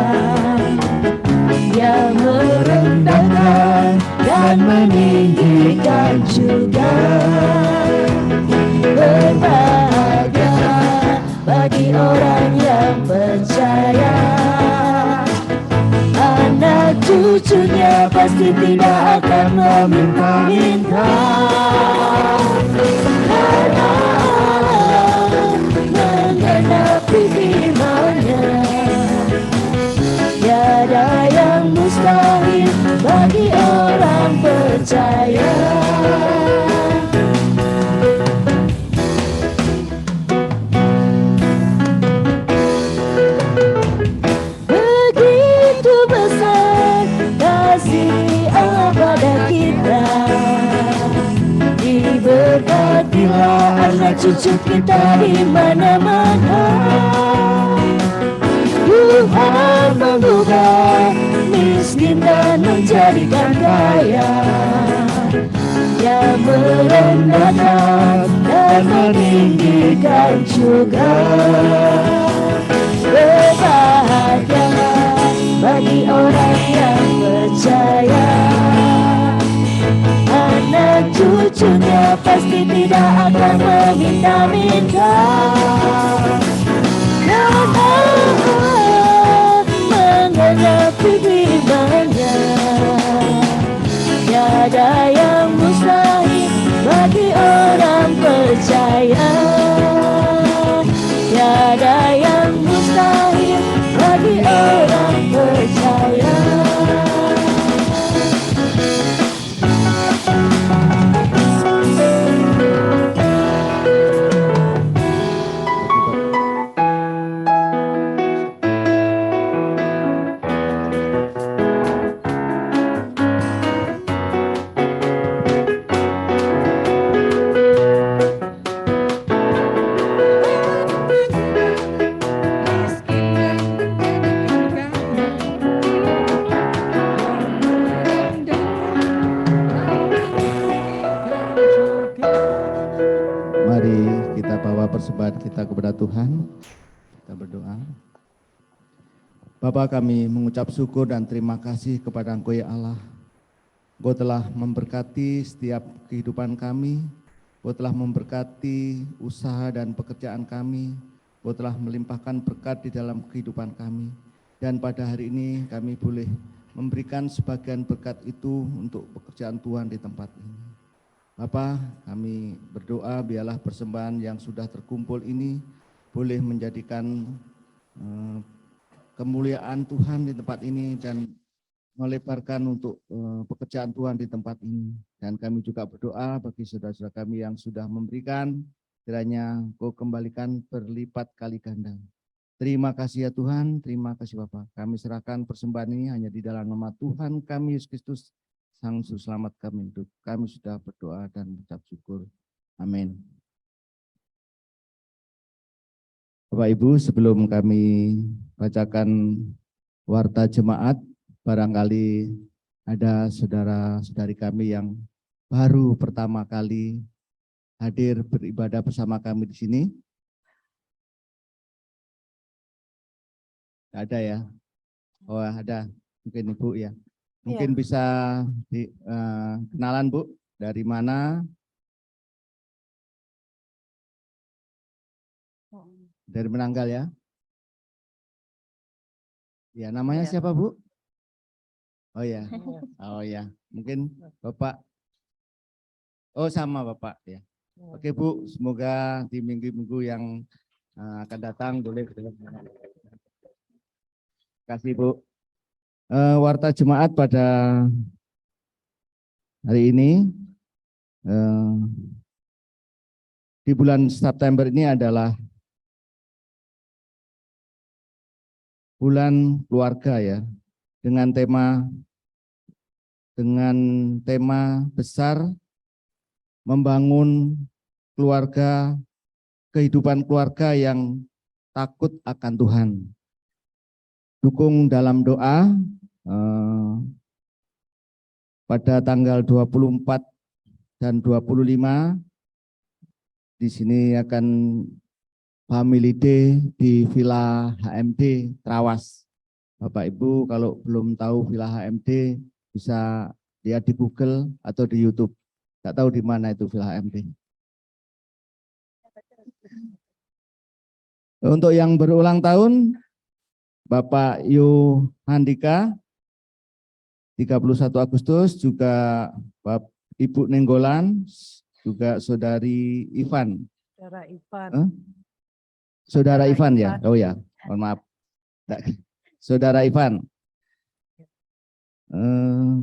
Dia merendahkan dan meninggikan juga. Berbahagia bagi orang yang percaya, anak cucunya pasti tidak akan meminta-minta. Karena Allah menggenapi firman-Nya, tiada yang mustahil bagi orang percaya. Begitu besar kasih Allah pada kita, diberkatilah anak cucu kita di mana-mana. Tuhan mengubah miskin dan menjadikan kaya, Dia merendahkan dan meninggikan juga. Berbahagia bagi orang yang percaya, anak cucunya pasti tidak akan meminta-minta. Karena Allah menggenapi firman-Nya, tiada yang mustahil bagi orang percaya. Tiada yang mustahil bagi orang percaya. Mari kita bawa persembahan kita kepada Tuhan. Kita berdoa. Bapa, kami mengucap syukur dan terima kasih kepada Engkau ya Allah. Engkau telah memberkati setiap kehidupan kami. Engkau telah memberkati usaha dan pekerjaan kami. Engkau telah melimpahkan berkat di dalam kehidupan kami. Dan pada hari ini kami boleh memberikan sebagian berkat itu untuk pekerjaan Tuhan di tempat ini. Bapa, kami berdoa biarlah persembahan yang sudah terkumpul ini boleh menjadikan kemuliaan Tuhan di tempat ini dan melebarkan untuk pekerjaan Tuhan di tempat ini. Dan kami juga berdoa bagi saudara-saudara kami yang sudah memberikan, kiranya Kau kembalikan berlipat kali ganda. Terima kasih ya Tuhan, terima kasih Bapa. Kami serahkan persembahan ini hanya di dalam nama Tuhan kami Yesus Kristus, Sang Juru Selamat kami hidup. Kami sudah berdoa dan mengucap syukur. Amin. Bapak Ibu, sebelum kami bacakan warta jemaat, barangkali ada saudara-saudari kami yang baru pertama kali hadir beribadah bersama kami di sini. Nggak ada ya? Oh ada, mungkin Ibu ya. Mungkin Iya. bisa kenalan Bu, dari mana? Dari Menanggal ya? Ya, namanya Iya. siapa Bu? Oh ya, Iya. oh ya, mungkin Bapak. Oh sama Bapak ya. Oke Bu, semoga di minggu-minggu yang akan datang boleh. Terima kasih Bu. Warta jemaat pada hari ini di bulan September ini adalah bulan keluarga ya, dengan tema besar membangun keluarga, kehidupan keluarga yang takut akan Tuhan. Dukung dalam doa pada tanggal 24 dan 25 di sini akan Family Day di Villa HMD Trawas. Bapak Ibu kalau belum tahu Villa HMD bisa lihat di Google atau di YouTube. Nggak tahu di mana itu Villa HMD. Untuk yang berulang tahun, Bapak Yu Handika 31 Agustus, juga Ibu Nenggolan, juga Saudari Ivan. Saudara Ivan. Saudara Ivan ya? Oh ya, mohon maaf. Saudara Ivan.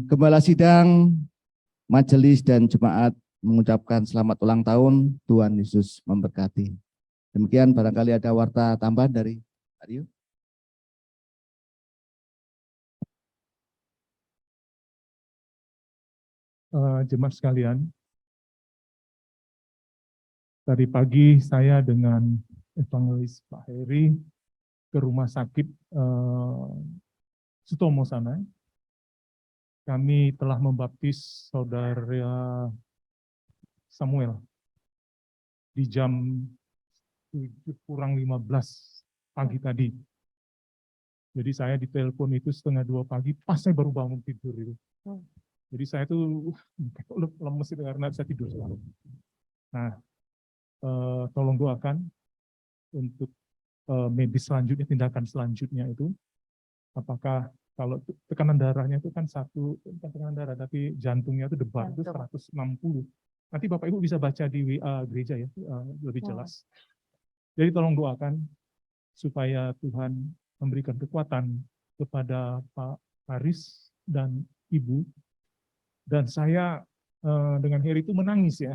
Gembala sidang, majelis dan jemaat mengucapkan selamat ulang tahun. Tuhan Yesus memberkati. Demikian, barangkali ada warta tambahan dari Aryo. Jemaat sekalian, tadi pagi saya dengan Evangelis Pak Heri ke rumah sakit Sutomo sana. Kami telah membaptis saudara Samuel di jam 7:15 pagi tadi. Jadi saya ditelepon itu 1:30 pagi, pas saya baru bangun tidur itu. Jadi saya tuh lemes itu karena saya tidur selalu. Nah, tolong doakan untuk medis selanjutnya, tindakan selanjutnya itu, apakah kalau tekanan darahnya itu kan bukan tekanan darah, tapi jantungnya itu debar itu 160. Nanti Bapak Ibu bisa baca di WA gereja ya, lebih jelas. Jadi tolong doakan supaya Tuhan memberikan kekuatan kepada Pak Haris dan Ibu. Dan saya dengan Heri itu menangis ya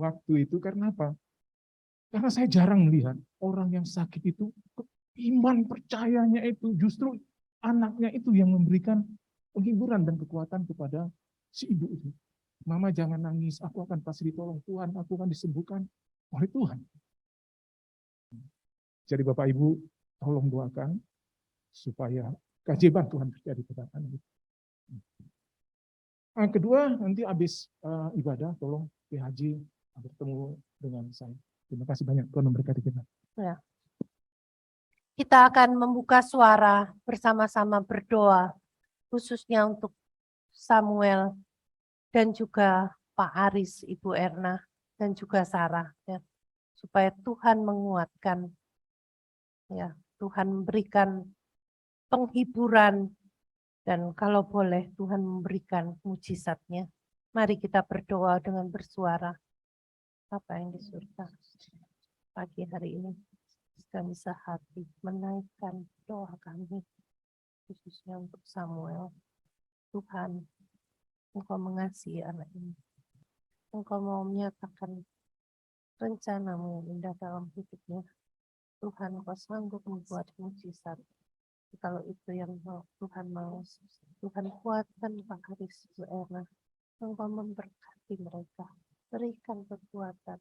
waktu itu. Karena apa? Karena saya jarang melihat orang yang sakit itu, iman percayanya itu justru anaknya itu yang memberikan penghiburan dan kekuatan kepada si ibu itu. Mama jangan nangis, aku akan pasti ditolong Tuhan, aku akan disembuhkan oleh Tuhan. Jadi Bapak Ibu tolong doakan supaya keajaiban Tuhan terjadi pada anak itu. Yang kedua, nanti habis ibadah, tolong PHJ bertemu dengan saya. Terima kasih banyak, Tuhan memberkati kita. Ya. Kita akan membuka suara bersama-sama berdoa, khususnya untuk Samuel dan juga Pak Aris, Ibu Erna, dan juga Sarah, ya, supaya Tuhan menguatkan, ya, Tuhan memberikan penghiburan, dan kalau boleh Tuhan memberikan mujizatnya. Mari kita berdoa dengan bersuara. Bapa yang di surga, pagi hari ini kami sehati menaikkan doa kami, khususnya untuk Samuel. Tuhan, Engkau mengasihi anak ini. Engkau mau menyatakan rencana-Mu yang indah dalam hidupnya. Tuhan, Engkau sanggup membuat mujizat. Kalau itu yang Tuhan mau, Tuhan kuatkan Pak Haris, Bu Erna. Engkau memberkati mereka. Berikan kekuatan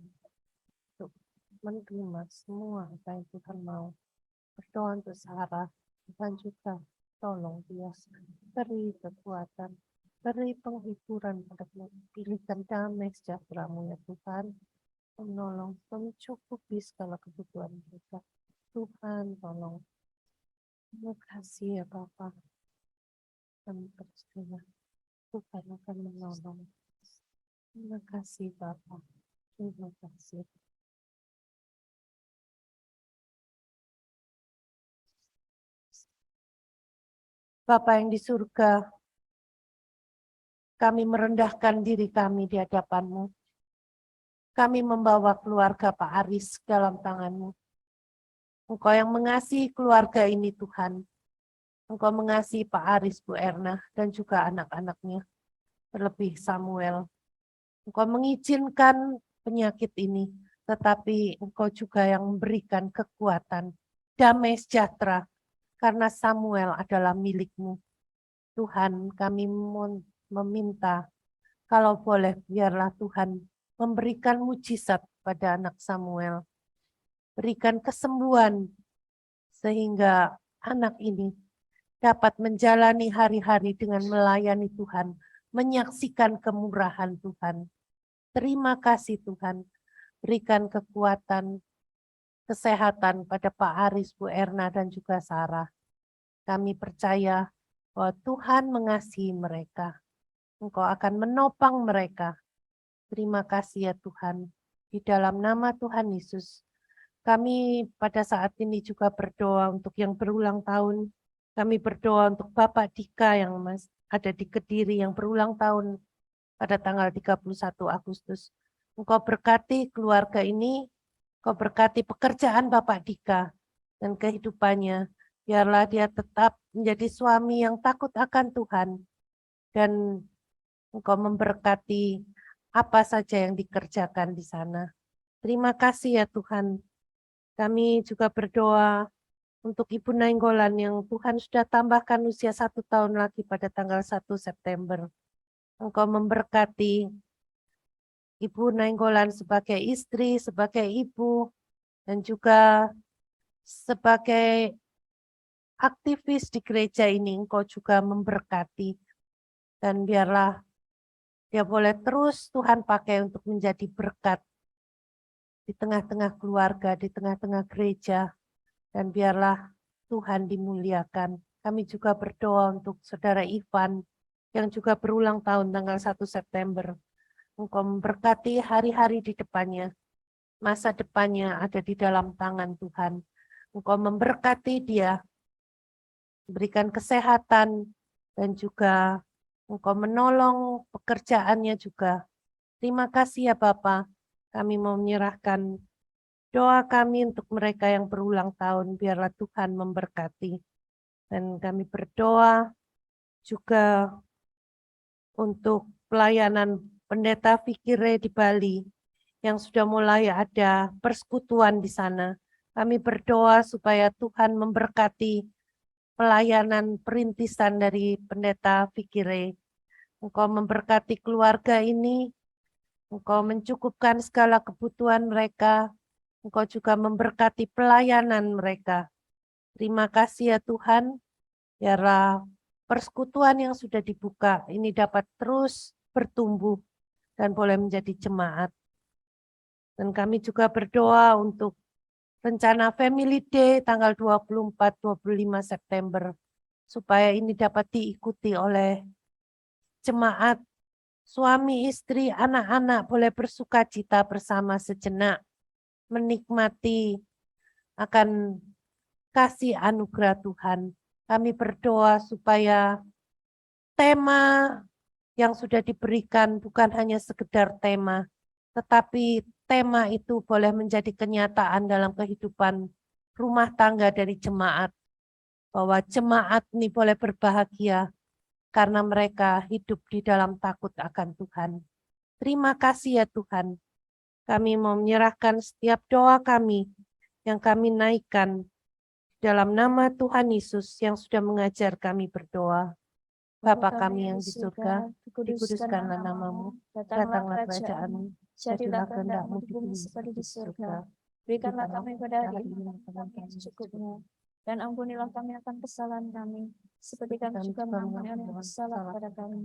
untuk menerima semua apa yang Tuhan mau. Berdoa untuk Sarah, Tuhan juga tolong dia, beri kekuatan, beri penghiburan pada berikan damai sejahtera-Mu ya Tuhan, menolong, mencukupi segala kebutuhan mereka. Tuhan tolong Terima kasih ya Bapa. Kami percaya Tuhan akan menolong. Terima kasih Bapa. Terima kasih. Bapa yang di surga, kami merendahkan diri kami di hadapan-Mu. Kami membawa keluarga Pak Aris dalam tangan-Mu. Engkau yang mengasihi keluarga ini Tuhan. Engkau mengasihi Pak Aris, Bu Erna, dan juga anak-anaknya. Terlebih Samuel. Engkau mengizinkan penyakit ini, tetapi Engkau juga yang memberikan kekuatan, damai sejahtera, karena Samuel adalah milik-Mu. Tuhan, kami meminta, kalau boleh biarlah Tuhan memberikan mujizat pada anak Samuel. Berikan kesembuhan sehingga anak ini dapat menjalani hari-hari dengan melayani Tuhan, menyaksikan kemurahan Tuhan. Terima kasih Tuhan, berikan kekuatan, kesehatan pada Pak Aris, Bu Erna, dan juga Sarah. Kami percaya bahwa Tuhan mengasihi mereka. Engkau akan menopang mereka. Terima kasih ya Tuhan. Di dalam nama Tuhan Yesus, kami pada saat ini juga berdoa untuk yang berulang tahun. Kami berdoa untuk Bapak Dika yang ada di Kediri yang berulang tahun pada tanggal 31 Agustus. Engkau berkati keluarga ini, Engkau berkati pekerjaan Bapak Dika dan kehidupannya. Biarlah dia tetap menjadi suami yang takut akan Tuhan dan Engkau memberkati apa saja yang dikerjakan di sana. Terima kasih ya Tuhan. Kami juga berdoa untuk Ibu Nainggolan yang Tuhan sudah tambahkan usia 1 tahun lagi pada tanggal 1 September. Engkau memberkati Ibu Nainggolan sebagai istri, sebagai ibu, dan juga sebagai aktivis di gereja ini. Engkau juga memberkati. Dan biarlah dia boleh terus Tuhan pakai untuk menjadi berkat di tengah-tengah keluarga, di tengah-tengah gereja. Dan biarlah Tuhan dimuliakan. Kami juga berdoa untuk Saudara Ivan yang juga berulang tahun tanggal 1 September. Engkau memberkati hari-hari di depannya. Masa depannya ada di dalam tangan Tuhan. Engkau memberkati dia, berikan kesehatan, dan juga Engkau menolong pekerjaannya juga. Terima kasih ya Bapa. Kami mau menyerahkan doa kami untuk mereka yang berulang tahun. Biarlah Tuhan memberkati. Dan kami berdoa juga untuk pelayanan Pendeta Fikire di Bali yang sudah mulai ada persekutuan di sana. Kami berdoa supaya Tuhan memberkati pelayanan perintisan dari Pendeta Fikire. Engkau memberkati keluarga ini, Engkau mencukupkan segala kebutuhan mereka, Engkau juga memberkati pelayanan mereka. Terima kasih ya Tuhan, biarlah persekutuan yang sudah dibuka ini dapat terus bertumbuh dan boleh menjadi jemaat. Dan kami juga berdoa untuk rencana Family Day tanggal 24-25 September, supaya ini dapat diikuti oleh jemaat, suami, istri, anak-anak boleh bersukacita bersama sejenak, menikmati akan kasih anugerah Tuhan. Kami berdoa supaya tema yang sudah diberikan bukan hanya sekedar tema, tetapi tema itu boleh menjadi kenyataan dalam kehidupan rumah tangga dari jemaat. Bahwa jemaat ini boleh berbahagia karena mereka hidup di dalam takut akan Tuhan. Terima kasih ya Tuhan. Kami mau menyerahkan setiap doa kami yang kami naikkan dalam nama Tuhan Yesus yang sudah mengajar kami berdoa. Bapa kami yang di surga, dikuduskanlah namamu, datanglah kerajaan-Mu, jadilah kehendak-Mu di bumi seperti di surga. Berikanlah kami pada hari ini kami yang secukupnya, dan ampunilah kami akan kesalahan kami, seperti kami juga mengampuni orang yang bersalah kepada kami.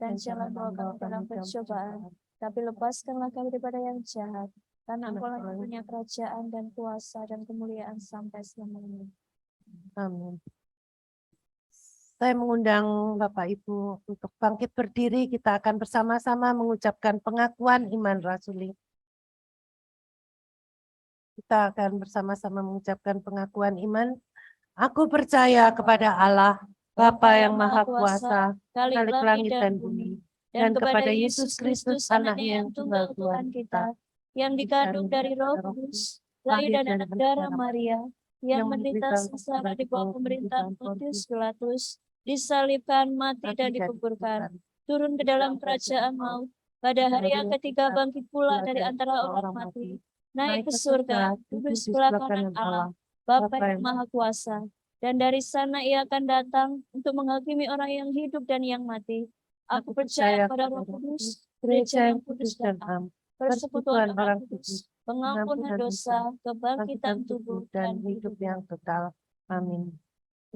Dan janganlah bawa kami dalam pencobaan, tapi lepaskanlah kami daripada yang jahat, karena Engkau-lah yang punya kerajaan dan kuasa dan kemuliaan sampai selamanya. Amin. Saya mengundang Bapak Ibu untuk bangkit berdiri, kita akan bersama-sama mengucapkan pengakuan iman rasuli. Kita akan bersama-sama mengucapkan pengakuan iman. Aku percaya kepada Allah, Bapa yang Maha Kuasa, Khalik langit dan bumi, dan kepada Yesus Kristus, Anaknya yang tunggal Tuhan kita, yang dikandung dari Roh Kudus, lahir dan anak darah Maria, yang menderita sengsara di bawah pemerintahan Pontius Pilatus, disalibkan, mati dan dikuburkan, turun ke dalam kerajaan maut, pada hari yang ketiga bangkit pula dari antara orang mati, naik ke surga, duduk di sebelah kanan Allah, Bapa yang Maha Kuasa, dan dari sana ia akan datang untuk menghakimi orang yang hidup dan yang mati. Aku percaya pada Roh Kudus, gereja yang kudus dan am, persekutuan orang kudus, pengampunan dosa, kebangkitan tubuh, dan hidup yang kekal. Amin.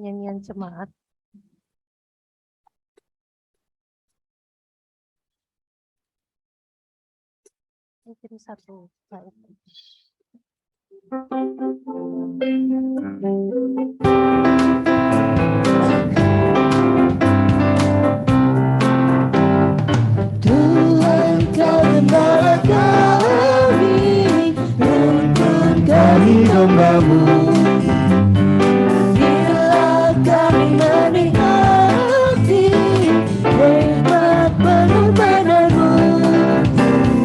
Nyanyian jemaat. Mungkin satu bait. Tuhan kau gembala kami, rumput kami dombamu. Bila kami menikmati nikmat pengorbananmu,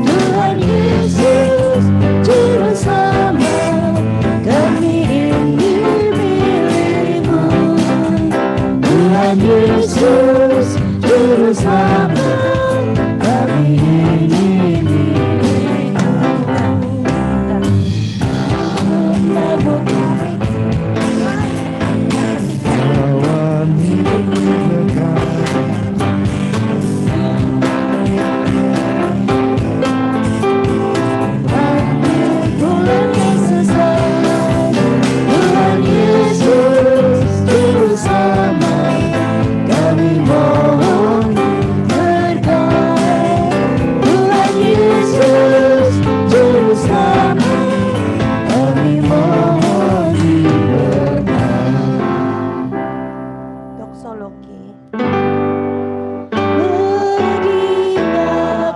Tuhan Yesus Juru Selamat, kami ingin milikmu. Tuhan Yesus Juru Selamat, kami ingin milikmu. Tuhan Yesus Juru Selamat, kami mohon berkat. Tuhan Yesus Juru Selamat, kami mohon berkat. Doksologi. Bagi Bapa dan Roh,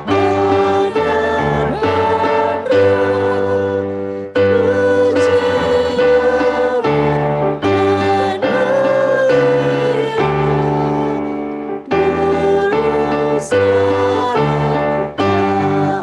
pujian dan mulia, dulu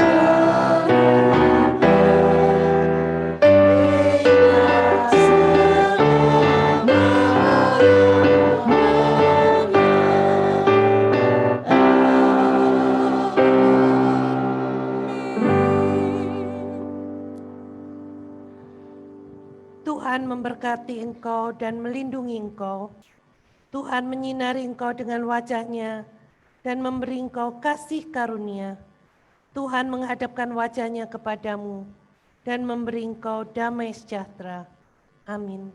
Tuhan memberkati engkau dan melindungi engkau. Tuhan menyinari engkau dengan wajah-Nya dan memberi engkau kasih karunia. Tuhan menghadapkan wajah-Nya kepadamu dan memberi engkau damai sejahtera. Amin.